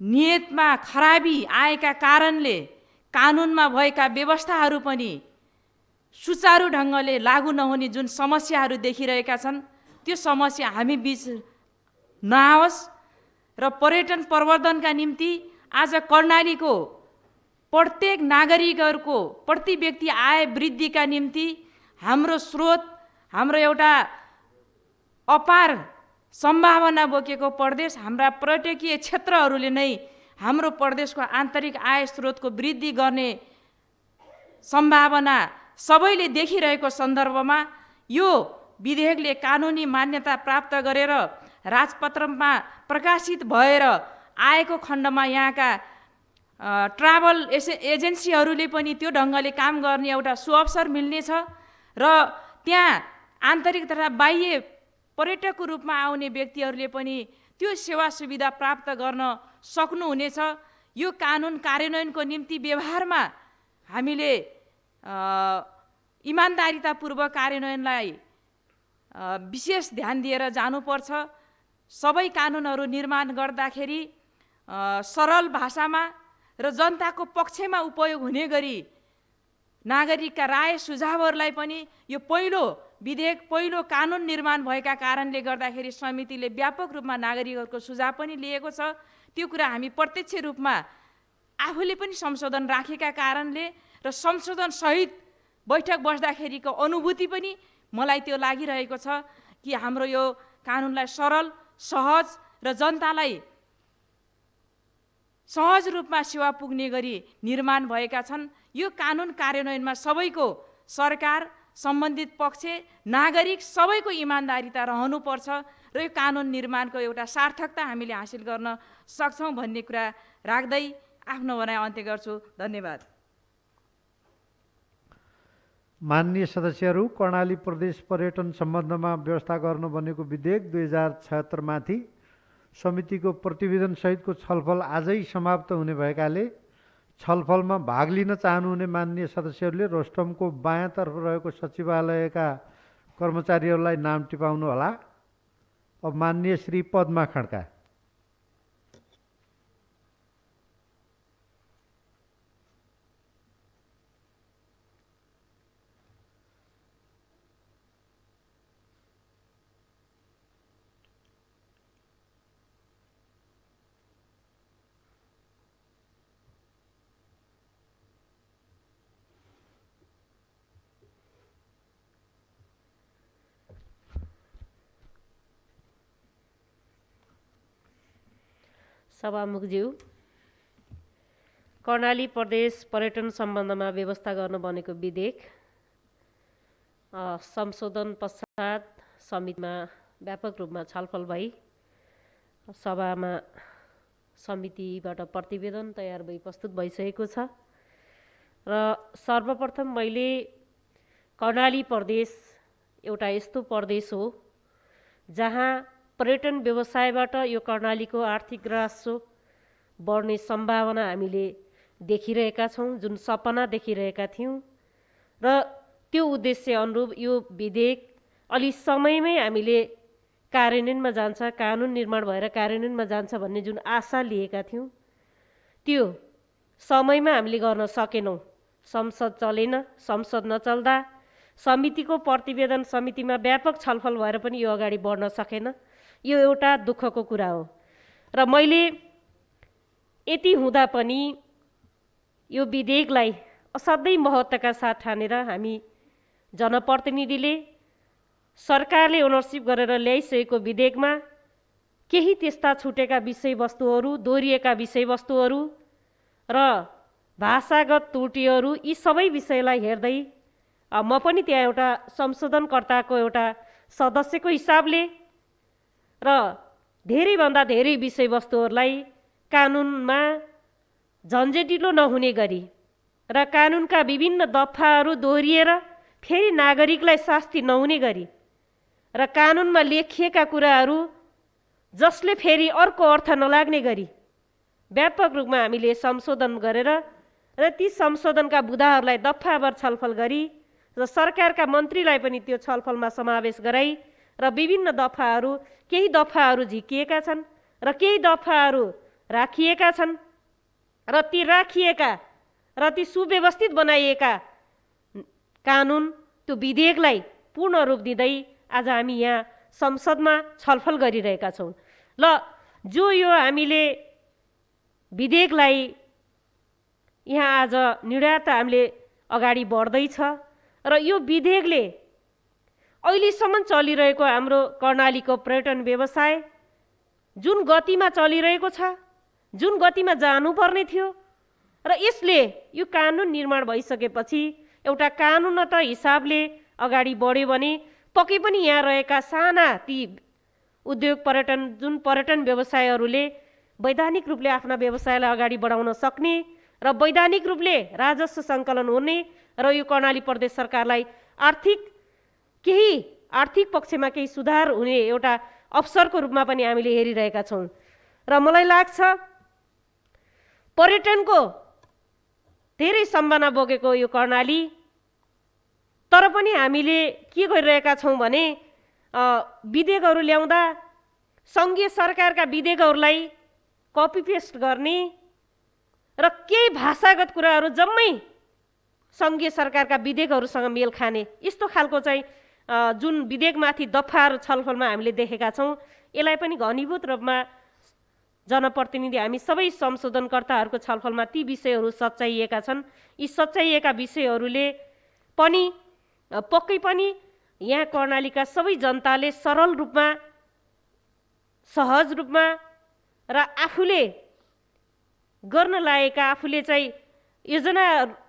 नियतमा खराबी आएका कारणले कानुनमा भएका व्यवस्थाहरू पनि सुचारू ढङ्गले लागू नहुने जुन समस्याहरू देखिरहेका छन् त्यो समस्या हामी बीच नआओस् र पर्यटन प्रवर्धनका निम्ति आज कर्णालीको प्रत्येक नागरिकहरूको प्रति व्यक्ति आय वृद्धिका निम्ति हाम्रो स्रोत हाम्रो एउटा अपार सम्भावना बोकेको प्रदेश हाम्रा पर्यटकीय क्षेत्रहरूले नै हाम्रो प्रदेशको आन्तरिक आय स्रोतको वृद्धि गर्ने सम्भावना सबैले देखिरहेको सन्दर्भमा यो विधेयकले कानुनी मान्यता प्राप्त गरेर राजपत्रमा प्रकाशित भएर आएको खण्डमा यहाँका ट्राभल एजेन्सीहरूले पनि त्यो ढङ्गले काम गर्ने एउटा सुअवसर मिल्नेछ र त्यहाँ आन्तरिक तथा बाह्य पर्यटकको रूपमा आउने व्यक्तिहरूले पनि त्यो सेवा सुविधा प्राप्त गर्न सक्नुहुनेछ। यो कानुन कार्यान्वयनको निम्ति व्यवहारमा हामीले इमान्दारितापूर्वक कार्यान्वयनलाई विशेष ध्यान दिएर जानुपर्छ। सबै कानुनहरू निर्माण गर्दाखेरि सरल भाषामा र जनताको पक्षमा उपयोग हुने गरी नागरिकका राय सुझावहरूलाई पनि यो पहिलो विधेयक पहिलो कानुन निर्माण भएका कारणले गर्दाखेरि समितिले व्यापक रूपमा नागरिकहरूको सुझाव पनि लिएको छ। त्यो कुरा हामी प्रत्यक्ष रूपमा आफूले पनि संशोधन राखेका कारणले र संशोधन सहित बैठक बस्दाखेरिको अनुभूति पनि मलाई त्यो लागिरहेको छ कि हाम्रो यो कानुनलाई सरल सहज र जनतालाई सहज रूपमा सेवा पुग्ने गरी निर्माण भएका छन्। यो कानुन कार्यान्वयनमा सबैको सरकार सम्बन्धित पक्ष नागरिक सबैको इमान्दारिता रहनुपर्छ र यो कानुन निर्माणको एउटा सार्थकता हामीले हासिल गर्न सक्छौँ भन्ने कुरा राख्दै आफ्नो भनाइ अन्त्य गर्छु। धन्यवाद। माननीय सदस्यहरू, कर्णाली प्रदेश पर्यटन सम्बन्धमा व्यवस्था गर्नु बनेको विधेयक 2076 माथि समितिको प्रतिवेदन सहितको छलफल आजै समाप्त हुने भएकाले छलफलमा भाग लिन चाहनुहुने माननीय सदस्यहरूले रोस्टमको बायाँतर्फ रहेको सचिवालयका कर्मचारीहरूलाई नाम टिपाउनु होला। अब माननीय श्री पद्मा खड्का। सभामुखज्यू, कर्णाली प्रदेश पर्यटन सम्बन्धमा व्यवस्था गर्न बनेको विधेयक संशोधन पश्चात समितिमा व्यापक रूपमा छलफल भई सभामा समितिबाट प्रतिवेदन तयार भई प्रस्तुत भइसकेको छ र सर्वप्रथम मैले कर्णाली प्रदेश एउटा यस्तो प्रदेश हो जहाँ पर्यटन व्यवसायबाट यो कर्णालीको आर्थिक राजस्व बढ्ने सम्भावना हामीले देखिरहेका छौँ, जुन सपना देखिरहेका थियौँ र त्यो उद्देश्य अनुरूप यो विधेयक अलि समयमै हामीले कार्यान्वयनमा जान्छ, कानुन निर्माण भएर कार्यान्वयनमा जान्छ भन्ने जुन आशा लिएका थियौँ त्यो समयमा हामीले गर्न सकेनौँ। संसद चलेन, संसद नचल्दा समितिको प्रतिवेदन समितिमा व्यापक छलफल भएर पनि यो अगाडि बढ्न सकेन। यो एउटा दुःखको कुरा हो र मैले यति हुँदा पनि यो विधेयकलाई असाध्यै महत्त्वका साथ ठानेर हामी जनप्रतिनिधिले सरकारले ओनरसिप गरेर ल्याइसकेको विधेयकमा केही त्यस्ता छुटेका विषयवस्तुहरू, दोहोरिएका विषयवस्तुहरू र भाषागत त्रुटिहरू यी सबै विषयलाई हेर्दै म पनि त्यहाँ एउटा संशोधनकर्ताको एउटा सदस्यको हिसाबले र धेरैभन्दा धेरै विषयवस्तुहरूलाई कानुनमा झन्झटिलो नहुने गरी र कानुनका विभिन्न दफाहरू दोहोरिएर फेरि नागरिकलाई शास्ति नहुने गरी र कानुनमा लेखिएका कुराहरू जसले फेरि अर्को अर्थ नलाग्ने गरी व्यापक रूपमा हामीले संशोधन गरेर र ती संशोधनका बुँदाहरूलाई दफावार छलफल गरी र सरकारका मन्त्रीलाई पनि त्यो छलफलमा समावेश गराई र विभिन्न दफाहरू, केही दफाहरू झिकिएका छन् र केही दफाहरू राखिएका छन् र ती राखिएका र ती सुव्यवस्थित बनाइएका कानुन त्यो विधेयकलाई पूर्ण रूप दिँदै आज हामी यहाँ संसदमा छलफल गरिरहेका छौँ। ल जो यो हामीले विधेयकलाई यहाँ आज निर्यात हामीले अगाडि बढ्दैछ र यो विधेयकले अहिलेसम्म चलिरहेको हाम्रो कर्णालीको पर्यटन व्यवसाय जुन गतिमा चलिरहेको छ, जुन गतिमा जानुपर्ने थियो र यसले यो कानुन निर्माण भइसकेपछि एउटा कानुनत हिसाबले अगाडि बढ्यो भने पक्कै पनि यहाँ रहेका साना ती उद्योग जुन पर्यटन व्यवसायहरूले वैधानिक रूपले आफ्ना व्यवसायलाई अगाडि बढाउन सक्ने र वैधानिक रूपले राजस्व सङ्कलन हुने र यो कर्णाली प्रदेश सरकारलाई आर्थिक पक्षमा केही सुधार हुने एउटा अवसरको रूपमा पनि हामीले हेरिरहेका छौँ। र मलाई लाग्छ पर्यटनको धेरै सम्भावना बोकेको यो कर्णाली, तर पनि हामीले के गरिरहेका छौँ भने विधेयकहरू ल्याउँदा सङ्घीय सरकारका विधेयकहरूलाई कपी पेस्ट गर्ने र केही भाषागत कुराहरू जम्मै सङ्घीय सरकारका विधेयकहरूसँग मेल खाने यस्तो खालको चाहिँ जुन विधेयकमाथि दफाहरू छलफलमा हामीले देखेका छौँ, यसलाई पनि घनीभूत रूपमा जनप्रतिनिधि हामी सबै संशोधनकर्ताहरूको छलफलमा ती विषयहरू सच्याइएका छन्। यी सच्याइएका विषयहरूले पनि पक्कै पनि यहाँ कर्णालीका सबै जनताले सरल रूपमा, सहज रूपमा र आफूले गर्न लागेका, आफूले चाहिँ योजना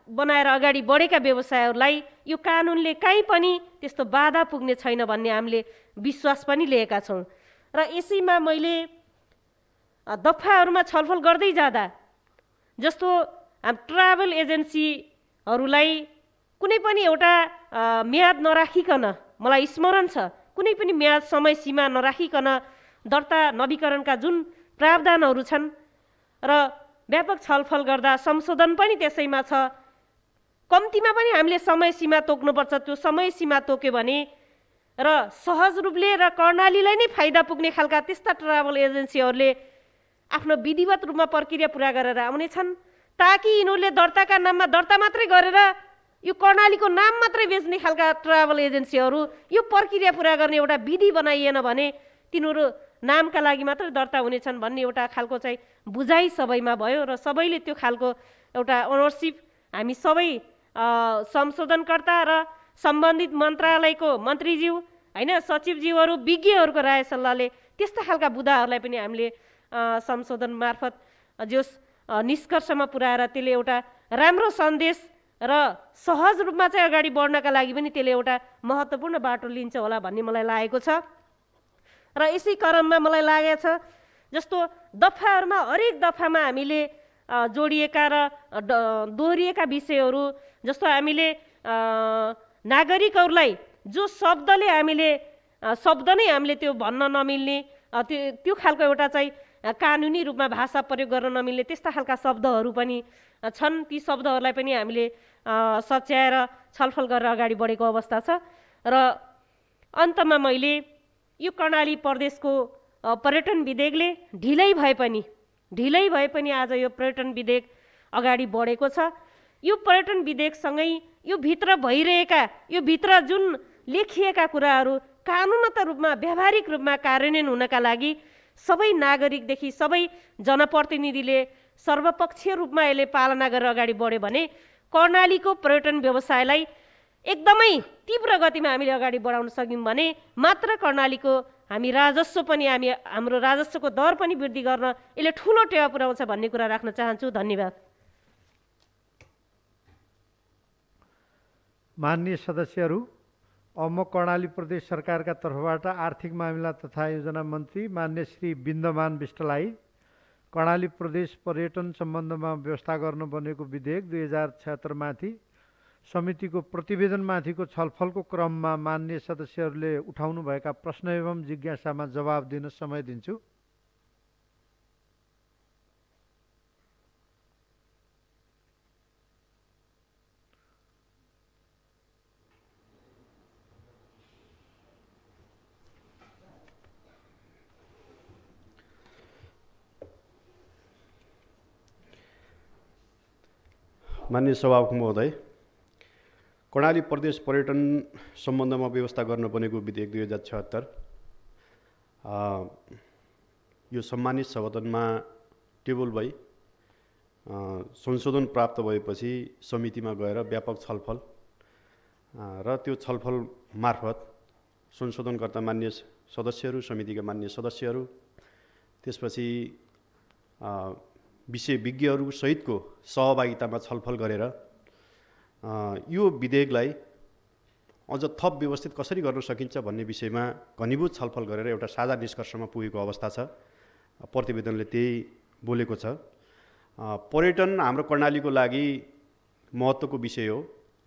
बनाएर अगाडि बढेका व्यवसायहरूलाई यो कानुनले काहीँ पनि त्यस्तो बाधा पुग्ने छैन भन्ने हामीले विश्वास पनि लिएका छौँ। र यसैमा मैले दफाहरूमा छलफल गर्दै जाँदा जस्तो ट्राभल एजेन्सीहरूलाई कुनै पनि एउटा म्याद नराखिकन, मलाई स्मरण छ कुनै पनि म्याद समय सीमा नराखिकन दर्ता नवीकरणका जुन प्रावधानहरू छन् र व्यापक छलफल गर्दा संशोधन पनि त्यसैमा छ। कम्तीमा पनि हामीले समय सीमा तोक्नुपर्छ। त्यो समय सीमा तोक्यो भने र सहज रूपले र कर्णालीलाई नै फाइदा पुग्ने खालका त्यस्ता ट्राभल एजेन्सीहरूले आफ्नो विधिवत रूपमा प्रक्रिया पुरा गरेर आउनेछन्, ताकि यिनीहरूले दर्ताका नाममा दर्ता मात्रै गरेर यो कर्णालीको नाम मात्रै बेच्ने खालका ट्राभल एजेन्सीहरू यो प्रक्रिया पुरा गर्ने एउटा विधि बनाइएन भने तिनीहरू नामका लागि मात्रै दर्ता हुनेछन् भन्ने एउटा खालको चाहिँ बुझाइ सबैमा भयो र सबैले त्यो खालको एउटा ओनरसिप हामी सबै संशोधनकर्ता र सम्बन्धित मन्त्रालयको मन्त्रीज्यू होइन, सचिवज्यूहरू, विज्ञहरूको राय सल्लाहले त्यस्ता खालका बुदाहरूलाई पनि हामीले संशोधन मार्फत जस निष्कर्षमा पुर्याएर त्यसले एउटा राम्रो सन्देश र सहज रूपमा चाहिँ अगाडि बढ्नका लागि पनि त्यसले एउटा महत्त्वपूर्ण बाटो लिन्छ होला भन्ने मलाई लागेको छ। र यसै क्रममा मलाई लागेको छ जस्तो दफाहरूमा हरेक दफामा हामीले जोडिएका र दोहोरिएका विषयहरू, जस्तो हामीले नागरिकहरूलाई जो शब्दले शब्द नै हामीले त्यो भन्न नमिल्ने त्यो खालको एउटा चाहिँ कानुनी रूपमा भाषा प्रयोग गर्न नमिल्ने त्यस्ता खालका शब्दहरू पनि छन्। ती शब्दहरूलाई पनि हामीले सच्याएर छलफल गरेर अगाडि बढेको अवस्था छ। र अन्तमा मैले यो कर्णाली प्रदेशको पर्यटन विधेयकले ढिलै भए पनि आज यो पर्यटन विधेयक अगाडि बढेको छ। यो पर्यटन विधेयकसँगै यो भित्र जुन लेखिएका कुराहरू कानुनगत रूपमा व्यावहारिक रूपमा कार्यान्वयन हुनका लागि सबै नागरिकदेखि सबै जनप्रतिनिधिले सर्वपक्षीय रूपमा यसले पालना गरेर अगाडि बढ्यो भने कर्णालीको पर्यटन व्यवसायलाई एकदमै तीव्र गतिमा हामीले अगाडि बढाउन सक्यौँ भने मात्र कर्णालीको हाम्रो राजस्वको दर पनि वृद्धि गर्न यसले ठुलो टेवा पुर्याउँछ भन्ने कुरा राख्न चाहन्छु। धन्यवाद। माननीय सदस्यहरू, अब म कर्णाली प्रदेश सरकारका तर्फबाट आर्थिक मामिला तथा योजना मन्त्री मान्य श्री बिन्दमान विष्टलाई कर्णाली प्रदेश पर्यटन सम्बन्धमा व्यवस्था गर्न बनेको विधेयक 2076 माथि समितिको प्रतिवेदनमाथिको छलफलको क्रममा माननीय सदस्यहरूले उठाउनुभएका प्रश्न एवं जिज्ञासामा जवाब दिन समय दिन्छु। माननीय सभामुख महोदय, कर्णाली प्रदेश पर्यटन सम्बन्धमा व्यवस्था गर्न बनेको विधेयक 2076 यो सम्मानित सदनमा टेबल भई संशोधन प्राप्त भएपछि समितिमा गएर व्यापक छलफल र त्यो छलफल मार्फत संशोधनकर्ता मान्य सदस्यहरू, समितिका मान्य सदस्यहरू, त्यसपछि विषयविज्ञहरू सहितको सहभागितामा छलफल गरेर यो विधेयकलाई अझ थप व्यवस्थित कसरी गर्न सकिन्छ भन्ने विषयमा घनीभूत छलफल गरेर एउटा साझा निष्कर्षमा पुगेको अवस्था छ। प्रतिवेदनले त्यही बोलेको छ। पर्यटन हाम्रो कर्णालीको लागि महत्त्वको विषय हो।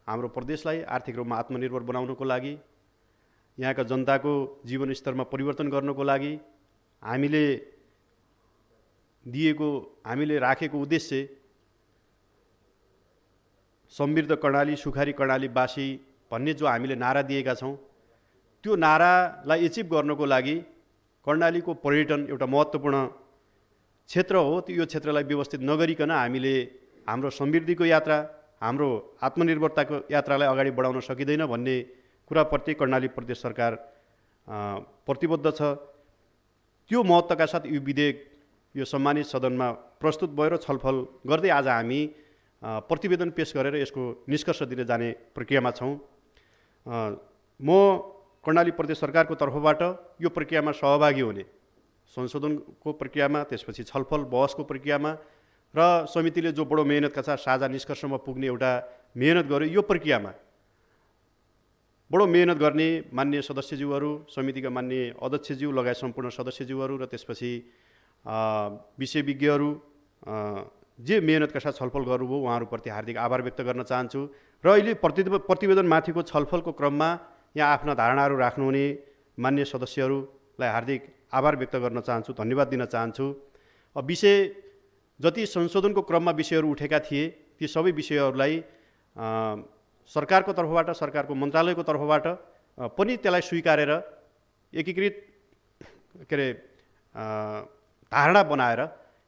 हाम्रो प्रदेशलाई आर्थिक रूपमा आत्मनिर्भर बनाउनको लागि, यहाँका जनताको जीवनस्तरमा परिवर्तन गर्नको लागि हामीले राखेको उद्देश्य समृद्ध कर्णाली, सुखारी कर्णालीवासी भन्ने जो हामीले नारा दिएका छौँ, त्यो नारालाई एचिभ गर्नको लागि कर्णालीको पर्यटन एउटा महत्त्वपूर्ण क्षेत्र हो। यो क्षेत्रलाई व्यवस्थित नगरिकन हामीले हाम्रो समृद्धिको यात्रा, हाम्रो आत्मनिर्भरताको यात्रालाई अगाडि बढाउन सकिँदैन भन्ने कुराप्रति कर्णाली प्रदेश सरकार प्रतिबद्ध छ। त्यो महत्त्वका साथ यो विधेयक यो सम्मानित सदनमा प्रस्तुत भयो र छलफल गर्दै आज हामी प्रतिवेदन पेश गरेर यसको निष्कर्ष दिन जाने प्रक्रियामा छौँ। म कर्णाली प्रदेश सरकारको तर्फबाट यो प्रक्रियामा सहभागी हुने, संशोधनको प्रक्रियामा, त्यसपछि छलफल बहसको प्रक्रियामा र समितिले जो बडो मेहनतका साथ साझा निष्कर्षमा पुग्ने एउटा मेहनत गर्यो, यो प्रक्रियामा बडो मेहनत गर्ने मान्य सदस्यज्यूहरू, समितिका मान्य अध्यक्षज्यू लगायत सम्पूर्ण सदस्यज्यूहरू र त्यसपछि विषयविज्ञहरू जे मेहनतका साथ छलफल गर्नुभयो उहाँहरूप्रति हार्दिक आभार व्यक्त गर्न चाहन्छु। र अहिले प्रतिवेदनमाथिको छलफलको क्रममा यहाँ आफ्ना धारणाहरू राख्नुहुने मान्य सदस्यहरूलाई हार्दिक आभार व्यक्त गर्न चाहन्छु, धन्यवाद दिन चाहन्छु। विषय जति संशोधनको क्रममा विषयहरू उठेका थिए ती सबै विषयहरूलाई सरकारको तर्फबाट, सरकारको मन्त्रालयको तर्फबाट पनि त्यसलाई स्वीकारेर एकीकृत धारणा बनाएर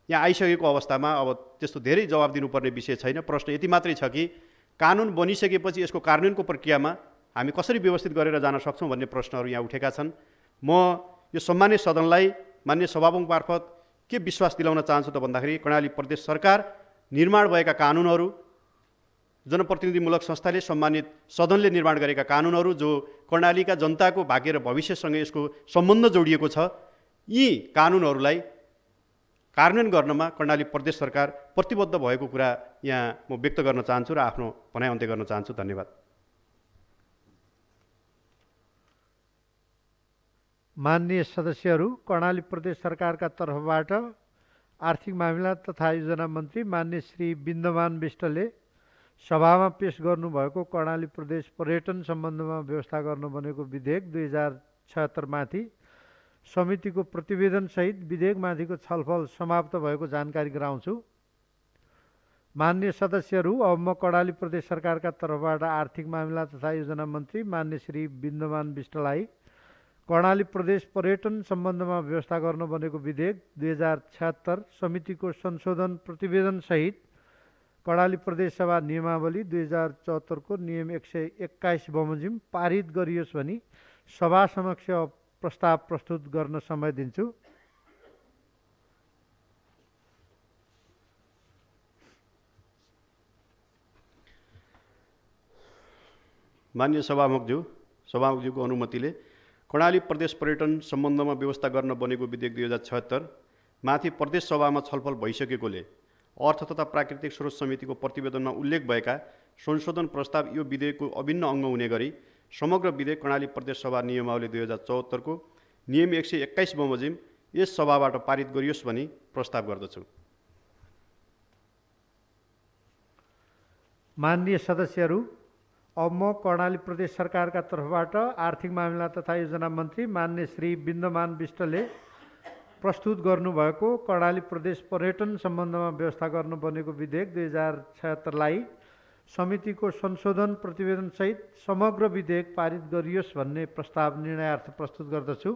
यहाँ आइसकेको अवस्थामा अब त्यस्तो धेरै जवाब दिनुपर्ने विषय छैन। प्रश्न यति मात्रै छ कि कानुन बनिसकेपछि यसको कार्यान्वयनको प्रक्रियामा हामी कसरी व्यवस्थित गरेर जान सक्छौँ भन्ने प्रश्नहरू यहाँ उठेका छन्। म यो सम्मानित सदनलाई मान्य सभामुख मार्फत के विश्वास दिलाउन चाहन्छु त भन्दाखेरि कर्णाली प्रदेश सरकार निर्माण भएका कानुनहरू, जनप्रतिनिधिमूलक संस्थाले सम्मानित सदनले निर्माण गरेका कानुनहरू जो कर्णालीका जनताको भाग्य र भविष्यसँग यसको सम्बन्ध जोडिएको छ, यी कानुनहरूलाई कार्यान्वयन गर्नमा कर्णाली प्रदेश सरकार प्रतिबद्ध भएको कुरा यहाँ म व्यक्त गर्न चाहन्छु र आफ्नो भनाइ अन्त्य गर्न चाहन्छु। धन्यवाद। माननीय सदस्यहरू, कर्णाली प्रदेश सरकारका तर्फबाट आर्थिक मामिला तथा योजना मन्त्री माननीय श्री बिन्दमान बिष्टले सभामा पेश गर्नुभएको कर्णाली प्रदेश पर्यटन सम्बन्धमा व्यवस्था गर्न बनेको विधेयक 2076 माथि समितिको प्रतिवेदनसहित विधेयकमाथिको छलफल समाप्त भएको जानकारी गराउँछु। माननीय सदस्यहरू, अब म कर्णाली प्रदेश सरकारका तर्फबाट आर्थिक मामिला तथा योजना मन्त्री माननीय श्री बिन्दमान बिष्टलाई कर्णाली प्रदेश पर्यटन सम्बन्धमा व्यवस्था गर्न बनेको विधेयक 2076 समितिको संशोधन प्रतिवेदनसहित कर्णाली प्रदेश सभा नियमावली 2074 को नियम 121 बमोजिम पारित गरियोस् भनी सभा समक्ष प्रस्ताव प्रस्तुत गर्न समय दिन्छु। माननीय सभामुखज्यूको अनुमतिले कर्णाली प्रदेश पर्यटन सम्बन्धमा व्यवस्था गर्न बनेको विधेयक 2076 माथि प्रदेश सभामा छलफल भइसकेकोले अर्थ तथा प्राकृतिक स्रोत समितिको प्रतिवेदनमा उल्लेख भएका संशोधन प्रस्ताव यो विधेयकको अभिन्न अङ्ग हुने गरी समग्र विधेयक कर्णाली प्रदेश सभा नियमावली 2074 को नियम 121 बमोजिम यस सभाबाट पारित गरियोस् भनी प्रस्ताव गर्दछु। माननीय सदस्यहरू, अब म कर्णाली प्रदेश सरकारका तर्फबाट आर्थिक मामिला तथा योजना मन्त्री माननीय श्री बिन्दमान बिष्टले प्रस्तुत गर्नुभएको कर्णाली प्रदेश पर्यटन सम्बन्धमा व्यवस्था गर्न बनेको विधेयक 2076 लाई समितिको संशोधन प्रतिवेदनसहित समग्र विधेयक पारित गरियोस् भन्ने प्रस्ताव निर्णयार्थ प्रस्तुत गर्दछु।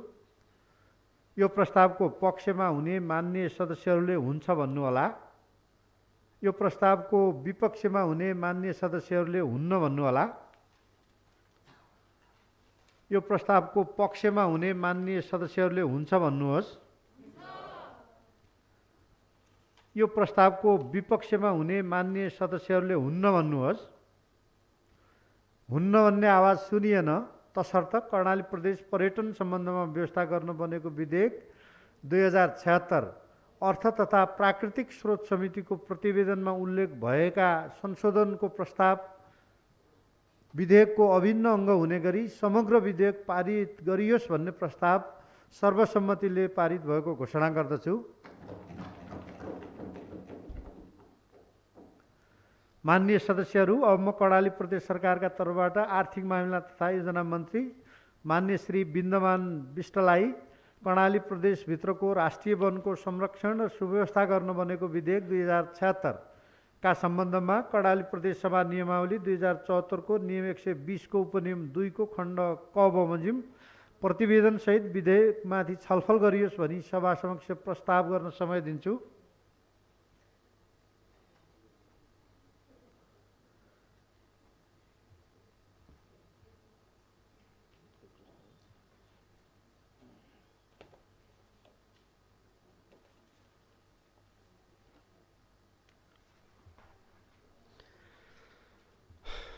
यो प्रस्तावको पक्षमा हुने माननीय सदस्यहरूले हुन्छ भन्नुहोला। यो प्रस्तावको विपक्षमा हुने माननीय सदस्यहरूले हुन्न भन्नुहोला। यो प्रस्तावको पक्षमा हुने माननीय सदस्यहरूले हुन्छ भन्नुहोस्। यो प्रस्तावको विपक्षमा हुने माननीय सदस्यहरूले हुन्न भन्नुहोस्। हुन्न भन्ने आवाज सुनिएन, तसर्थ कर्णाली प्रदेश पर्यटन सम्बन्धमा व्यवस्था गर्न बनेको विधेयक 2076 अर्थ तथा प्राकृतिक स्रोत समितिको प्रतिवेदनमा उल्लेख भएका संशोधनको प्रस्ताव विधेयकको अभिन्न अङ्ग हुने गरी समग्र विधेयक पारित गरियोस् भन्ने प्रस्ताव सर्वसम्मतिले पारित भएको घोषणा गर्दछु। माननीय सदस्यहरू, अब म कर्णाली प्रदेश सरकारका तर्फबाट आर्थिक मामिला तथा योजना मन्त्री माननीय श्री बिन्दमान बिष्टलाई कर्णाली प्रदेशभित्रको राष्ट्रिय वनको संरक्षण र सुव्यवस्था गर्न बनेको विधेयक 2076 का सम्बन्धमा कर्णाली प्रदेश सभा नियमावली 2074 को नियम 120 को उपनियम 2 को खण्ड क बमोजिम प्रतिवेदनसहित विधेयकमाथि छलफल गरियोस् भनी सभा समक्ष प्रस्ताव गर्न समय दिन्छु।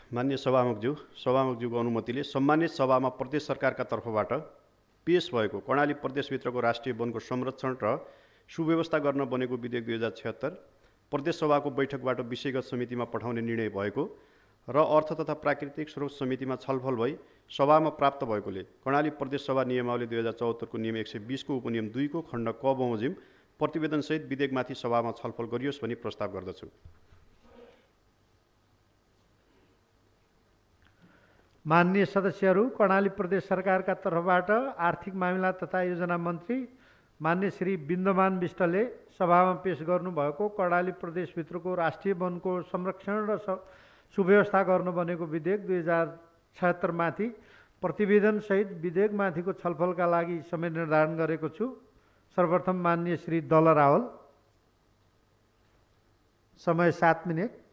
माननीय सभामुखज्यूको अनुमतिले सम्मानित सभामा प्रदेश सरकारका तर्फबाट पेश भएको कर्णाली प्रदेशभित्रको राष्ट्रिय वनको संरक्षण र सुव्यवस्था गर्न बनेको विधेयक 2076 प्रदेश सभाको बैठकबाट विषयगत समितिमा पठाउने निर्णय भएको र अर्थ तथा प्राकृतिक स्रोत समितिमा छलफल भई सभामा प्राप्त भएकोले कर्णाली प्रदेश सभा नियमावली 2074 को नियम 120 को उपनियम 2 को खण्ड क बमोजिम प्रतिवेदनसहित विधेयकमाथि सभामा छलफल गरियोस् भनी प्रस्ताव गर्दछु। माननीय सदस्यहरू, कर्णाली प्रदेश सरकारका तर्फबाट आर्थिक मामिला तथा योजना मन्त्री माननीय श्री बिन्दमान बिष्टले सभामा पेश गर्नुभएको कर्णाली प्रदेशभित्रको राष्ट्रिय वनको संरक्षण र सुव्यवस्था गर्न बनेको विधेयक 2076 माथि प्रतिवेदनसहित विधेयकमाथिको छलफलका लागि समय निर्धारण गरेको छु। सर्वप्रथम माननीय श्री दल रावल, समय 7 मिनेट।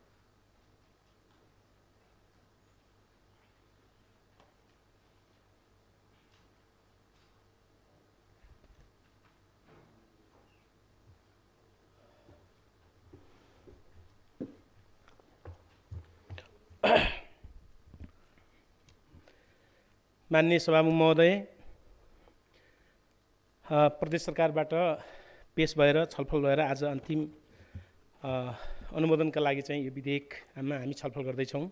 माननीय सभामुख महोदय, प्रदेश सरकारबाट पेश भएर छलफल भएर आज अन्तिम अनुमोदनका लागि चाहिँ यो विधेयकमा हामी छलफल गर्दैछौँ।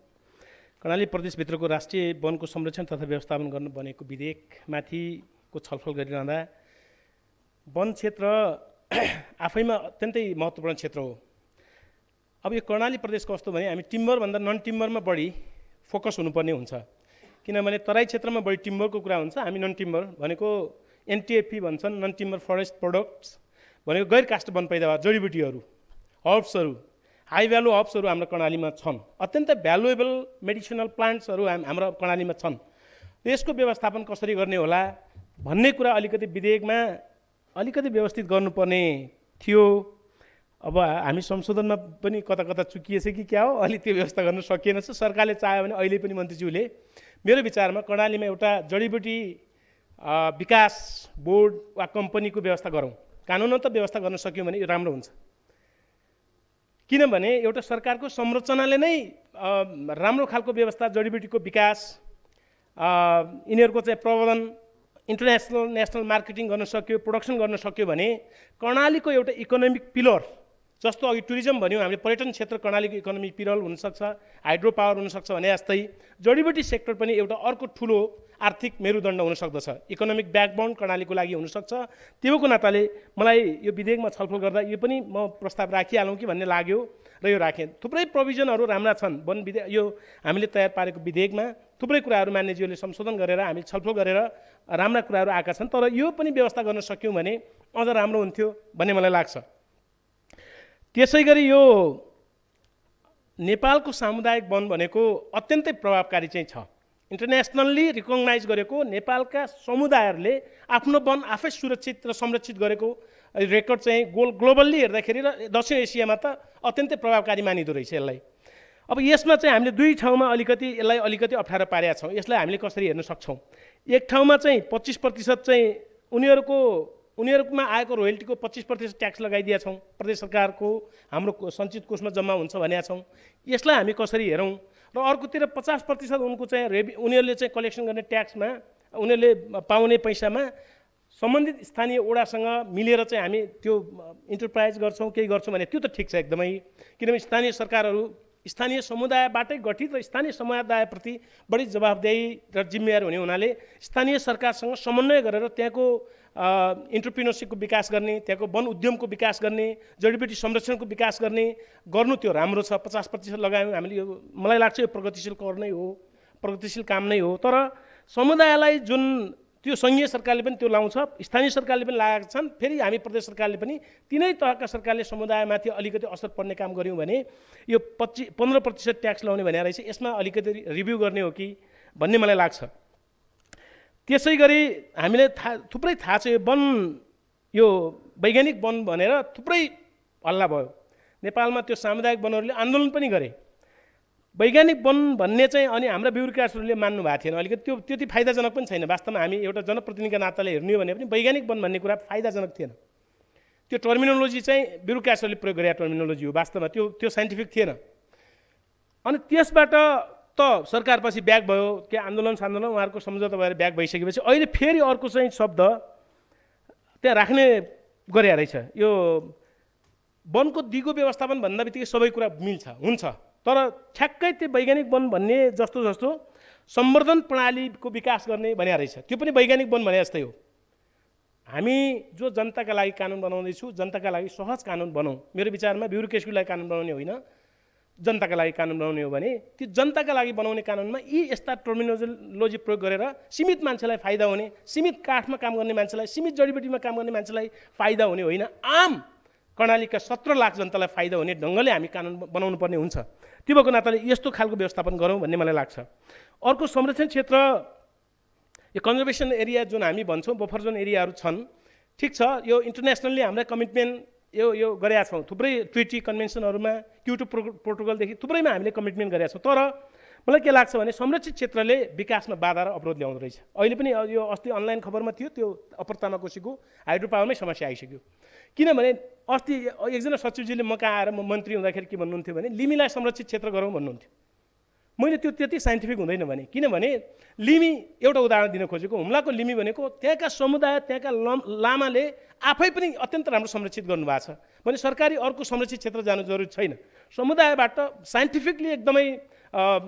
कर्णाली प्रदेशभित्रको राष्ट्रिय वनको संरक्षण तथा व्यवस्थापन गर्न बनेको विधेयकमाथिको छलफल गरिरहँदा वन क्षेत्र आफैमा अत्यन्तै महत्त्वपूर्ण क्षेत्र हो। अब यो कर्णाली प्रदेशको कस्तो भने हामी टिम्बरभन्दा नन टिम्बरमा बढी फोकस हुनुपर्ने हुन्छ, किनभने तराई क्षेत्रमा बढी टिम्बरको कुरा हुन्छ। हामी नन टिम्बर भनेको एनटिएफपी भन्छन्, नन टिम्बर फरेस्ट प्रोडक्ट्स भनेको गैर काष्ठ वन पैदावार, जडीबुटीहरू, हर्ब्सहरू, हाई भ्यालु हर्ब्सहरू हाम्रो कर्णालीमा छन्। अत्यन्तै भ्यालुएबल मेडिसिनल प्लान्ट्सहरू हाम्रो कर्णालीमा छन्। यसको व्यवस्थापन कसरी गर्ने होला भन्ने कुरा अलिकति विधेयकमा अलिकति व्यवस्थित गर्नुपर्ने थियो। अब हामी संशोधनमा पनि कता कता चुकिएछ कि क्या हो, अलि त्यो व्यवस्था गर्न सकिएन। सरकारले चाह्यो भने अहिले पनि मन्त्रीज्यूले मेरो विचारमा कर्णालीमा एउटा जडीबुटी विकास बोर्ड वा कम्पनीको व्यवस्था गरौँ। कानुनत व्यवस्था गर्न सक्यौँ भने यो राम्रो हुन्छ, किनभने एउटा सरकारको संरचनाले नै राम्रो खालको व्यवस्था, जडीबुटीको विकास, यिनीहरूको चाहिँ प्रबन्धन, इन्टरनेसनल नेसनल मार्केटिङ गर्न सक्यो, प्रोडक्सन गर्न सक्यो भने कर्णालीको एउटा इकोनोमिक पिलर, जस्तो अघि टुरिज्म भन्यौँ हामीले, पर्यटन क्षेत्र कर्णालीको इकोनोमिक पिलर हुनसक्छ, हाइड्रो पावर हुनसक्छ भने जस्तै जडीबुटी सेक्टर पनि एउटा अर्को ठुलो आर्थिक मेरुदण्ड हुन सक्दछ, इकोनोमिक ब्याकबोन कर्णालीको लागि हुनसक्छ। त्योको नाताले मलाई यो विधेयकमा छलफल गर्दा यो पनि म प्रस्ताव राखिहालौँ कि भन्ने लाग्यो र यो राखेँ। थुप्रै प्रोभिजनहरू राम्रा छन् वन विधेयक, यो हामीले तयार पारेको विधेयकमा थुप्रै कुराहरू मान्यज्यूले संशोधन गरेर हामी छलफल गरेर राम्रा कुराहरू आएका छन्, तर यो पनि व्यवस्था गर्न सक्यौँ भने अझ राम्रो हुन्थ्यो भन्ने मलाई लाग्छ। त्यसै गरी यो नेपालको सामुदायिक वन भनेको अत्यन्तै प्रभावकारी चाहिँ छ। इन्टरनेसनल्ली रिकग्नाइज गरेको नेपालका समुदायहरूले आफ्नो वन आफै सुरक्षित र संरक्षित गरेको रेकर्ड चाहिँ ग्लोबल्ली हेर्दाखेरि र दक्षिण एसियामा त अत्यन्तै प्रभावकारी मानिदो रहेछ यसलाई। अब यसमा चाहिँ हामीले दुई ठाउँमा यसलाई अलिकति अप्ठ्यारो पारेका छौँ। यसलाई हामीले कसरी हेर्न सक्छौँ? एक ठाउँमा चाहिँ 25% चाहिँ उनीहरूमा आएको रोयल्टीको 25% ट्याक्स लगाइदिएका छौँ, प्रदेश सरकारको हाम्रो सञ्चित कोषमा जम्मा हुन्छ भनेका छौँ। यसलाई हामी कसरी हेरौँ? र अर्कोतिर 50% उनको चाहिँ उनीहरूले चाहिँ कलेक्सन गर्ने ट्याक्समा, उनीहरूले पाउने पैसामा सम्बन्धित स्थानीय वडासँग मिलेर चाहिँ हामी त्यो इन्टरप्राइज गर्छौँ, केही गर्छौँ भने त्यो त ठिक छ एकदमै, किनभने स्थानीय सरकारहरू स्थानीय समुदायबाटै गठित र स्थानीय समुदायप्रति बढी जवाबदेही र जिम्मेवार हुने हुनाले स्थानीय सरकारसँग समन्वय गरेर त्यहाँको इन्टरप्रिनरसिपको विकास गर्ने, त्यहाँको वन उद्यमको विकास गर्ने, जडीबुटी संरक्षणको विकास गर्नु त्यो राम्रो छ। 50% लगायौँ हामीले, यो मलाई लाग्छ यो प्रगतिशील कर नै हो, प्रगतिशील काम नै हो। तर समुदायलाई जुन त्यो सङ्घीय सरकारले पनि त्यो लाउँछ, स्थानीय सरकारले पनि लगाएका छन्, फेरि हामी प्रदेश सरकारले पनि तिनै तहका सरकारले समुदायमाथि अलिकति असर पर्ने काम गऱ्यौँ भने यो 15% ट्याक्स लाउने भने रहेछ, यसमा अलिकति रिभ्यू गर्ने हो कि भन्ने मलाई लाग्छ। त्यसै गरी हामीले थुप्रै थाहा छ यो वैज्ञानिक वन भनेर थुप्रै हल्ला भयो नेपालमा। त्यो सामुदायिक वनहरूले आन्दोलन पनि गरे। वैज्ञानिक वन भन्ने चाहिँ अनि हाम्रा ब्युरोक्राटहरूले मान्नु भएको थिएन, अलिकति त्यो त्यति फाइदाजनक पनि छैन। वास्तवमा हामी एउटा जनप्रतिनिधिका नाताले हेर्ने हो भने पनि वैज्ञानिक वन भन्ने कुरा फाइदाजनक थिएन। त्यो टर्मिनोलोजी चाहिँ ब्युरोक्राटहरूले प्रयोग गरेका टर्मिनोलोजी हो, वास्तवमा त्यो साइन्टिफिक थिएन। अनि त्यसबाट त सरकार पछि ब्याक भयो, के आन्दोलन उहाँहरूको सम्झौता भएर ब्याक भइसकेपछि अहिले फेरि अर्को चाहिँ शब्द त्यहाँ राख्ने गरे रहेछ। यो वनको दिगो व्यवस्थापन भन्दा बित्तिकै सबै कुरा हुन्छ, तर ठ्याक्कै त्यो वैज्ञानिक वन भन्ने जस्तो सम्वर्धन प्रणालीको विकास गर्ने भन्ने रहेछ। त्यो पनि वैज्ञानिक वन भने जस्तै हो। हामी जो जनताका लागि कानुन बनाउँदैछौँ, जनताका लागि सहज कानुन बनाउँ। मेरो विचारमा ब्युरोक्रेसीको लागि कानुन बनाउने होइन, जनताका लागि कानुन बनाउने हो भने त्यो जनताका लागि बनाउने कानुनमा यी यस्ता टर्मिनोलोजी प्रयोग गरेर सीमित मान्छेलाई फाइदा हुने, सीमित काठमा काम गर्ने मान्छेलाई, सीमित जडीबुटीमा काम गर्ने मान्छेलाई फाइदा हुने होइन, आम कर्णालीका 17 लाख जनतालाई फाइदा हुने ढङ्गले हामी कानुन बनाउनु पर्ने हुन्छ। त्यो भएको नाताले यस्तो खालको व्यवस्थापन गरौँ भन्ने मलाई लाग्छ। अर्को संरक्षण क्षेत्र, यो कन्जर्भेसन एरिया जुन हामी भन्छौँ, बफर जोन एरियाहरू छन्, ठिक छ। यो इन्टरनेसनल्ली हामीलाई कमिटमेन्ट यो गरेका छौँ, थुप्रै ट्रिटी कन्भेन्सनहरूमा, क्योटो प्रोटोकलदेखि थुप्रैमा हामीले कमिटमेन्ट गरेका छौँ। तर मलाई के लाग्छ भने संरक्षित क्षेत्रले विकासमा बाधा र अवरोध ल्याउँदो रहेछ। अहिले पनि यो अस्ति अनलाइन खबरमा थियो, त्यो अप्पर तामाकोसीको हाइड्रो पावरमै समस्या आइसक्यो। किनभने अस्ति एकजना सचिवजीले म कहाँ आएर म मन्त्री हुँदाखेरि के भन्नुहुन्थ्यो भने लिमीलाई संरक्षित क्षेत्र गरौँ भन्नुहुन्थ्यो। मैले त्यो त्यति साइन्टिफिक हुँदैन भने, किनभने लिमी एउटा उदाहरण दिन खोजेको, हुम्लाको लिमी भनेको त्यहाँका समुदाय, त्यहाँका लामाले आफै पनि अत्यन्त राम्रो संरक्षित गर्नुभएको छ भने सरकारी अर्को संरक्षित क्षेत्र जानु जरुरी छैन। समुदायबाट साइन्टिफिकली एकदमै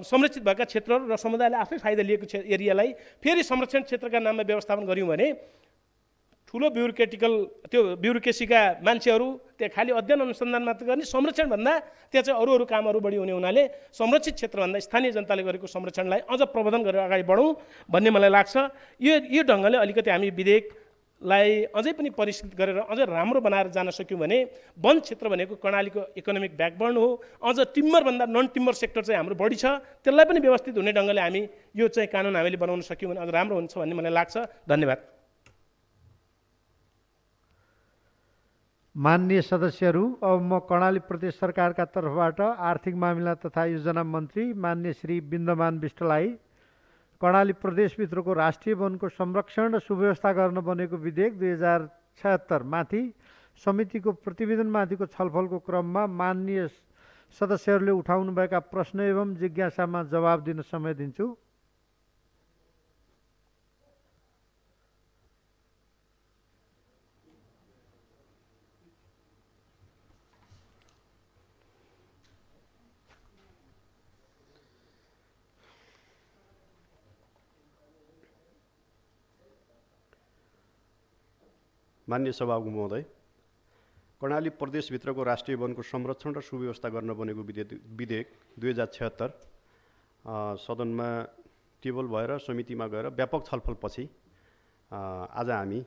संरक्षित भएका क्षेत्रहरू र समुदायले आफै फाइदा लिएको एरियालाई फेरि संरक्षण क्षेत्रका नाममा व्यवस्थापन गऱ्यौँ भने ठुलो ब्युरोक्रेसीका मान्छेहरू त्यहाँ खालि अध्ययन अनुसन्धान मात्र गर्ने, संरक्षणभन्दा त्यहाँ चाहिँ अरू कामहरू बढी हुने हुनाले संरक्षित क्षेत्रभन्दा स्थानीय जनताले गरेको संरक्षणलाई अझ प्रवर्धन गरेर अगाडि बढौँ भन्ने मलाई लाग्छ। यो ढङ्गले अलिकति हामी विधेयकलाई अझै पनि परिष्कृत गरेर अझ राम्रो बनाएर जान सक्यौँ भने वन क्षेत्र भनेको कर्णालीको इकोनोमिक ब्याकबोन हो। अझ टिम्बरभन्दा नन टिम्बर सेक्टर चाहिँ हाम्रो बढी छ, त्यसलाई पनि व्यवस्थित हुने ढङ्गले हामी यो चाहिँ कानुन हामीले बनाउन सक्यौँ भने अझ राम्रो हुन्छ भन्ने मलाई लाग्छ। धन्यवाद। माननीय सदस्यहरू, अब म कर्णाली प्रदेश सरकारका तर्फबाट आर्थिक मामिला तथा योजना मन्त्री माननीय श्री बिन्दमान बिष्टलाई कर्णाली प्रदेशभित्रको राष्ट्रिय वनको संरक्षण र सुव्यवस्था गर्न बनेको विधेयक 2076 माथि समितिको प्रतिवेदनमाथिको छलफलको क्रममा माननीय सदस्यहरूले उठाउनुभएका प्रश्न एवं जिज्ञासामा जवाब दिन समय दिन्छु। माननीय सभामुख महोदय, कर्णाली प्रदेशभित्रको राष्ट्रिय वनको संरक्षण र सुव्यवस्था गर्न बनेको विधेयक 2076 सदनमा टेबल भएर समितिमा गएर व्यापक छलफलपछि आज हामी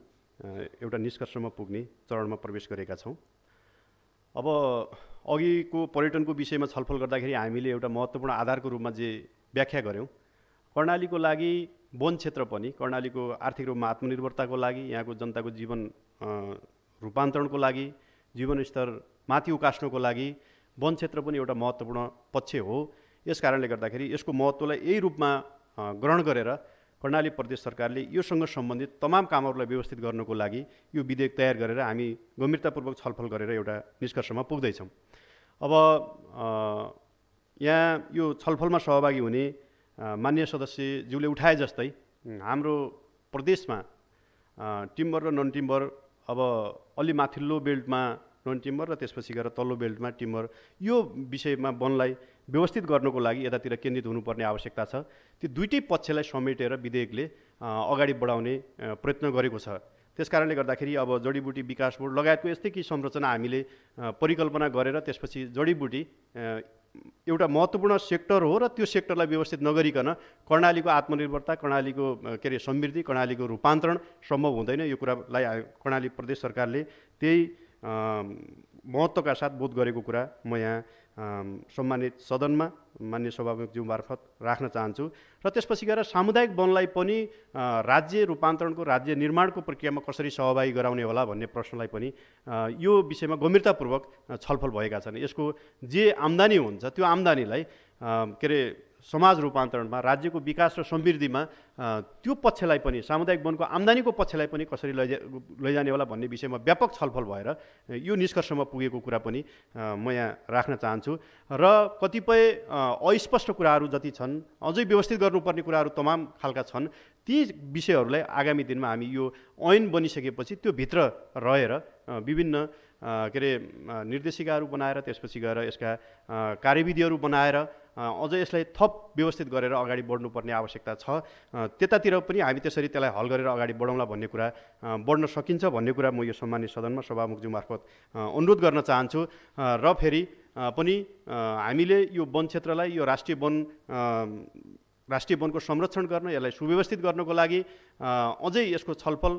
एउटा निष्कर्षमा पुग्ने चरणमा प्रवेश गरेका छौँ। अब अघिको पर्यटनको विषयमा छलफल गर्दाखेरि हामीले एउटा महत्त्वपूर्ण आधारको रूपमा जे व्याख्या गऱ्यौँ, कर्णालीको लागि वन क्षेत्र पनि कर्णालीको आर्थिक रूपमा आत्मनिर्भरताको लागि, यहाँको जनताको जीवन रूपान्तरणको लागि, जीवनस्तर माथि उकास्नको लागि वन क्षेत्र पनि एउटा महत्त्वपूर्ण पक्ष हो। यस कारणले गर्दाखेरि यसको महत्त्वलाई यही रूपमा ग्रहण गरेर कर्णाली प्रदेश सरकारले योसँग सम्बन्धित तमाम कामहरूलाई व्यवस्थित गर्नको लागि यो विधेयक तयार गरेर हामी गम्भीरतापूर्वक छलफल गरेर एउटा निष्कर्षमा पुग्दैछौँ। अब यहाँ यो छलफलमा सहभागी हुने माननीय सदस्यज्यूले उठाए जस्तै हाम्रो प्रदेशमा टिम्बर र नन टिम्बर, अब अलि माथिल्लो बेल्टमा नन टिम्बर र त्यसपछि गएर तल्लो बेल्टमा टिम्बर, यो विषयमा वनलाई व्यवस्थित गर्नको लागि यतातिर केन्द्रित हुनुपर्ने आवश्यकता छ। त्यो दुईटै पक्षलाई समेटेर विधेयकले अगाडि बढाउने प्रयत्न गरेको छ। त्यसकारणले गर्दाखेरि अब जडीबुटी विकास बोर्ड लगायतको यस्तै कि संरचना हामीले परिकल्पना गरेर त्यसपछि जडीबुटी एउटा महत्त्वपूर्ण सेक्टर हो र त्यो सेक्टरलाई व्यवस्थित नगरिकन कर्णालीको आत्मनिर्भरता, कर्णालीको समृद्धि, कर्णालीको रूपान्तरण सम्भव हुँदैन। यो कुरालाई कर्णाली प्रदेश सरकारले त्यही महत्त्वका साथ बोध गरेको कुरा म यहाँ सम्मानित सदनमा माननीय सभामुखज्यू मार्फत राख्न चाहन्छु। र त्यसपछि गएर सामुदायिक वनलाई पनि राज्य रूपान्तरणको, राज्य निर्माणको प्रक्रियामा कसरी सहभागी गराउने होला भन्ने प्रश्नलाई पनि यो विषयमा गम्भीरतापूर्वक छलफल भएका छन्। यसको जे आम्दानी हुन्छ त्यो आम्दानीलाई समाज रूपान्तरणमा, राज्यको विकास र समृद्धिमा त्यो पक्षलाई पनि, सामुदायिक वनको आम्दानीको पक्षलाई पनि कसरी लैजाने होला भन्ने विषयमा व्यापक छलफल भएर यो निष्कर्षमा पुगेको कुरा पनि म यहाँ राख्न चाहन्छु। र कतिपय अस्पष्ट कुराहरू जति छन्, अझै व्यवस्थित गर्नुपर्ने कुराहरू तमाम खालका छन्, ती विषयहरूलाई आगामी दिनमा हामी यो ऐन बनिसकेपछि त्यो भित्र रहेर विभिन्न निर्देशिकाहरू बनाएर त्यसपछि गएर यसका कार्यविधिहरू बनाएर अझ यसलाई थप व्यवस्थित गरेर अगाडि बढ्नुपर्ने आवश्यकता छ। त्यतातिर पनि हामी त्यसरी त्यसलाई हल गरेर अगाडि बढाउँला भन्ने कुरा, बढ्न सकिन्छ भन्ने कुरा म यो सम्मानित सदनमा सभामुखज्यू मार्फत अनुरोध गर्न चाहन्छु। र फेरि पनि हामीले यो वन क्षेत्रलाई, यो राष्ट्रिय वनको संरक्षण गर्न, यसलाई सुव्यवस्थित गर्नको लागि अझै यसको छलफल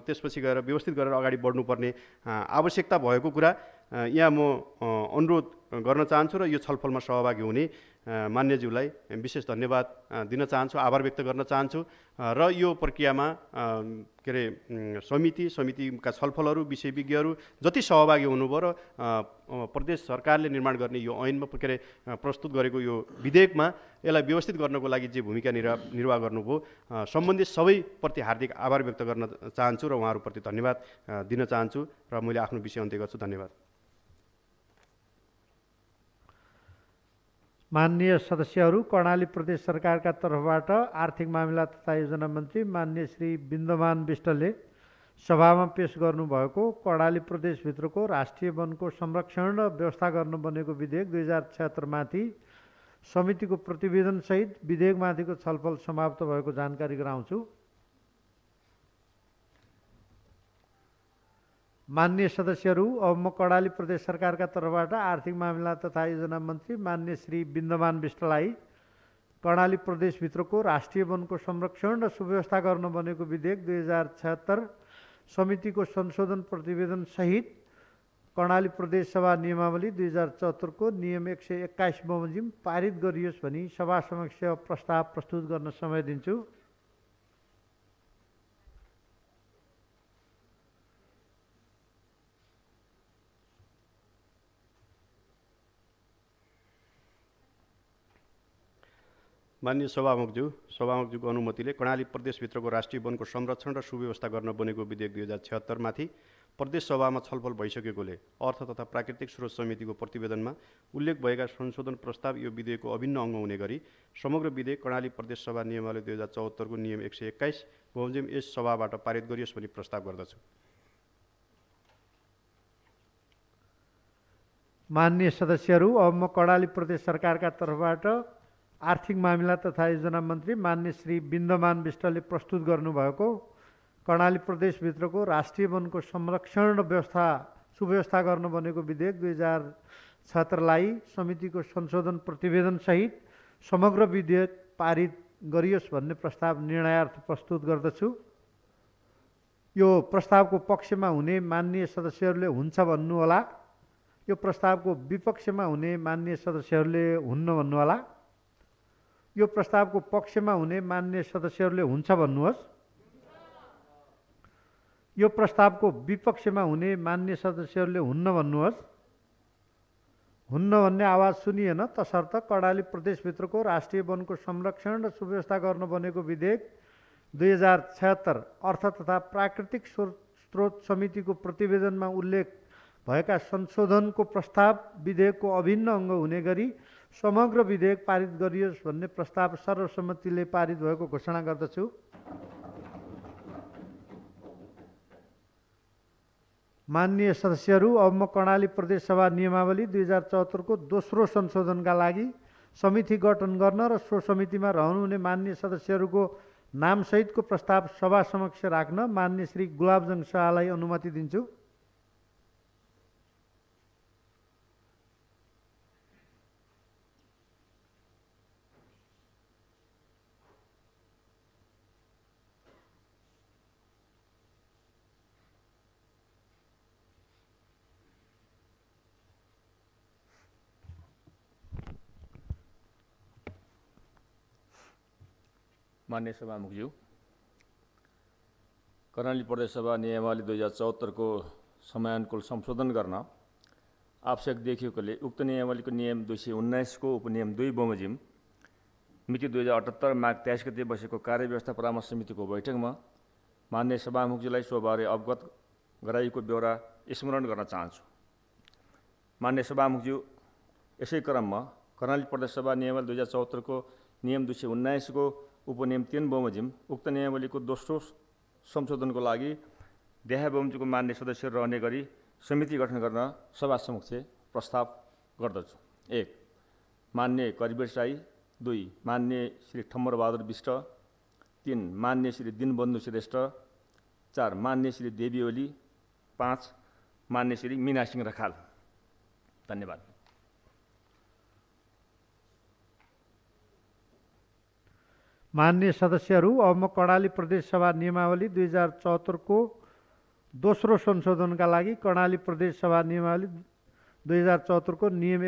त्यसपछि गएर व्यवस्थित गरेर अगाडि बढ्नुपर्ने आवश्यकता भएको कुरा यहाँ म अनुरोध गर्न चाहन्छु र यो छलफलमा सहभागी हुने मान्यज्यूलाई विशेष धन्यवाद दिन चाहन्छु, आभार व्यक्त गर्न चाहन्छु। र यो प्रक्रियामा समितिका छलफलहरू, विषय विज्ञहरू जति सहभागी हुनुभयो र प्रदेश सरकारले निर्माण गर्ने यो ऐनमा प्रस्तुत गरेको यो विधेयकमा यसलाई व्यवस्थित गर्नको लागि जे भूमिका निर्वाह गर्नुभयो, सम्बन्धित सबैप्रति हार्दिक आभार व्यक्त गर्न चाहन्छु र उहाँहरूप्रति धन्यवाद दिन चाहन्छु र मैले आफ्नो विषय अन्त्य गर्छु। धन्यवाद। माननीय सदस्यहरू, कर्णाली प्रदेश सरकारका तर्फबाट आर्थिक मामिला तथा योजना मन्त्री माननीय श्री बिन्दमान बिष्टले सभामा पेश गर्नुभएको कर्णाली प्रदेशभित्रको राष्ट्रिय वनको संरक्षण र व्यवस्था गर्न बनेको विधेयक 2076 माथि समितिको प्रतिवेदनसहित विधेयकमाथिको छलफल समाप्त भएको जानकारी गराउँछु। माननीय सदस्यहरू, अब म कर्णाली प्रदेश सरकारका तर्फबाट आर्थिक मामिला तथा योजना मन्त्री माननीय श्री बिन्दमान बिष्टलाई कर्णाली प्रदेशभित्रको राष्ट्रिय वनको संरक्षण र सुव्यवस्था गर्न बनेको विधेयक 2076 समितिको संशोधन प्रतिवेदन सहित कर्णाली प्रदेश सभा नियमावली 2074 को नियम 121 बमोजिम पारित गरियोस् भनी सभा समक्ष प्रस्ताव प्रस्तुत गर्न समय दिन्छु। माननीय सभामुखज्यूको अनुमतिले कर्णाली प्रदेशभित्रको राष्ट्रिय वनको संरक्षण र सुव्यवस्था गर्न बनेको विधेयक 2076 माथि प्रदेश सभामा छलफल भइसकेकोले अर्थ तथा प्राकृतिक स्रोत समितिको प्रतिवेदनमा उल्लेख भएका संशोधन प्रस्ताव यो विधेयकको अभिन्न अङ्ग हुने गरी समग्र विधेयक कर्णाली प्रदेश सभा नियमावली 2074 को नियम 121 बमोजिम यस सभाबाट पारित गरियोस् भनी प्रस्ताव गर्दछु। माननीय सदस्यहरू, अब म कर्णाली प्रदेश सरकारका तर्फबाट आर्थिक मामिला तथा योजना मन्त्री माननीय श्री बिन्दमान बिष्टले प्रस्तुत गर्नुभएको कर्णाली प्रदेशभित्रको राष्ट्रिय वनको संरक्षण र सुव्यवस्था गर्न बनेको विधेयक 2076 लाई समितिको संशोधन प्रतिवेदन सहित समग्र विधेयक पारित गरियोस् भन्ने प्रस्ताव निर्णयार्थ प्रस्तुत गर्दछु। यो प्रस्तावको पक्षमा हुने माननीय सदस्यहरूले हुन्छ भन्नुहोला। यो प्रस्तावको विपक्षमा हुने माननीय सदस्यहरूले हुन्न भन्नुहोला। यो प्रस्तावको पक्षमा हुने माननीय सदस्यहरूले हुन्छ भन्नुहोस्। यो प्रस्तावको विपक्षमा हुने माननीय सदस्यहरूले हुन्न भन्नुहोस्। हुन्न भन्ने आवाज सुनिएन, तसर्थ कर्णाली प्रदेशभित्रको राष्ट्रिय वनको संरक्षण र सुव्यवस्था गर्न बनेको विधेयक 2076 अर्थ तथा प्राकृतिक स्रोत समितिको प्रतिवेदनमा उल्लेख भएका संशोधनको प्रस्ताव विधेयकको अभिन्न अङ्ग हुने गरी समग्र विधेयक पारित गरियोस् भन्ने प्रस्ताव सर्वसम्मतिले पारित भएको घोषणा गर्दछु। माननीय सदस्यहरू, अब म कर्णाली प्रदेश सभा नियमावली 2074 को दोस्रो संशोधनका लागि समिति गठन गर्न र सो समितिमा रहनुहुने माननीय सदस्यहरूको नामसहितको प्रस्ताव सभा समक्ष राख्न माननीय श्री गुलाबजङ शाहलाई अनुमति दिन्छु। माननीय सभामुखज्यू, कर्णाली प्रदेश सभा नियमावली 2074 को समयानुकूल संशोधन गर्न आवश्यक देखिएकोले उक्त नियमावलीको नियम 219 को उपनियम 2 बमोजिम मिति 2078 माघ 23 गते बसेको कार्यव्यवस्था परामर्श समितिको बैठकमा माननीय सभामुखज्यूलाई सोबारे अवगत गराइएको ब्यौरा स्मरण गर्न चाहन्छु। माननीय सभामुखज्यू, यसै क्रममा कर्णाली प्रदेश सभा नियमावली 2074 को नियम 219 को उपनियम 3 बमोजिम उक्त नियमावलीको दोस्रो संशोधनको लागि देहा बमोजिमको मान्य सदस्य रहने गरी समिति गठन गर्न सभा समक्ष प्रस्ताव गर्दछु। 1. मान्य करिबेट राई। 2. मान्य श्री ठम्मरबहादुर बिष्ट। 3. मान्य श्री दिनबन्धु श्रेष्ठ। 4. मान्य श्री देवी ओली। 5. मान्य श्री मीना सिंह रखाल। धन्यवाद। माननीय सदस्यहरू, अब म कर्णाली प्रदेश सभा नियमावली 2074 को दोस्रो संशोधनका लागि कर्णाली प्रदेश सभा नियमावली 2074 को नियम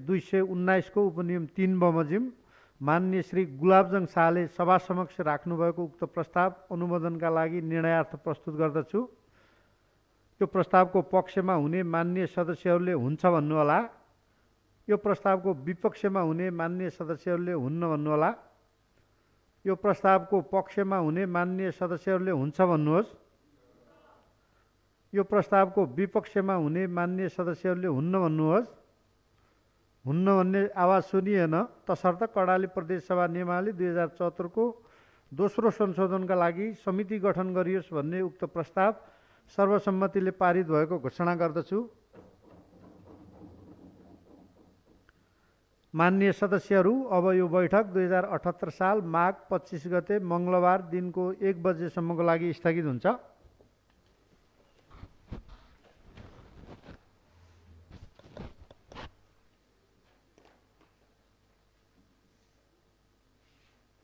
219 को उपनियम 3 बमोजिम माननीय श्री गुलाबजङ शाहले सभा समक्ष राख्नुभएको उक्त प्रस्ताव अनुमोदनका लागि निर्णयार्थ प्रस्तुत गर्दछु। यो प्रस्तावको पक्षमा हुने माननीय सदस्यहरूले हुन्छ भन्नुहोला। यो प्रस्तावको विपक्षमा हुने माननीय सदस्यहरूले हुन्न भन्नुहोला। यो प्रस्तावको पक्षमा हुने माननीय सदस्यहरूले हुन्छ भन्नुहोस्। यो प्रस्तावको विपक्षमा हुने माननीय सदस्यहरूले हुन्न भन्नुहोस्। हुन्न भन्ने आवाज सुनिएन, तसर्थ कर्णाली प्रदेश सभा नियमावली 2074 को दोस्रो संशोधनका लागि समिति गठन गरियोस् भन्ने उक्त प्रस्ताव सर्वसम्मतिले पारित भएको घोषणा गर्दछु। माननीय सदस्यहरू, अब यो बैठक 2078 साल माघ 25 गते मङ्गलबार दिनको 1 बजेसम्मको लागि स्थगित हुन्छ।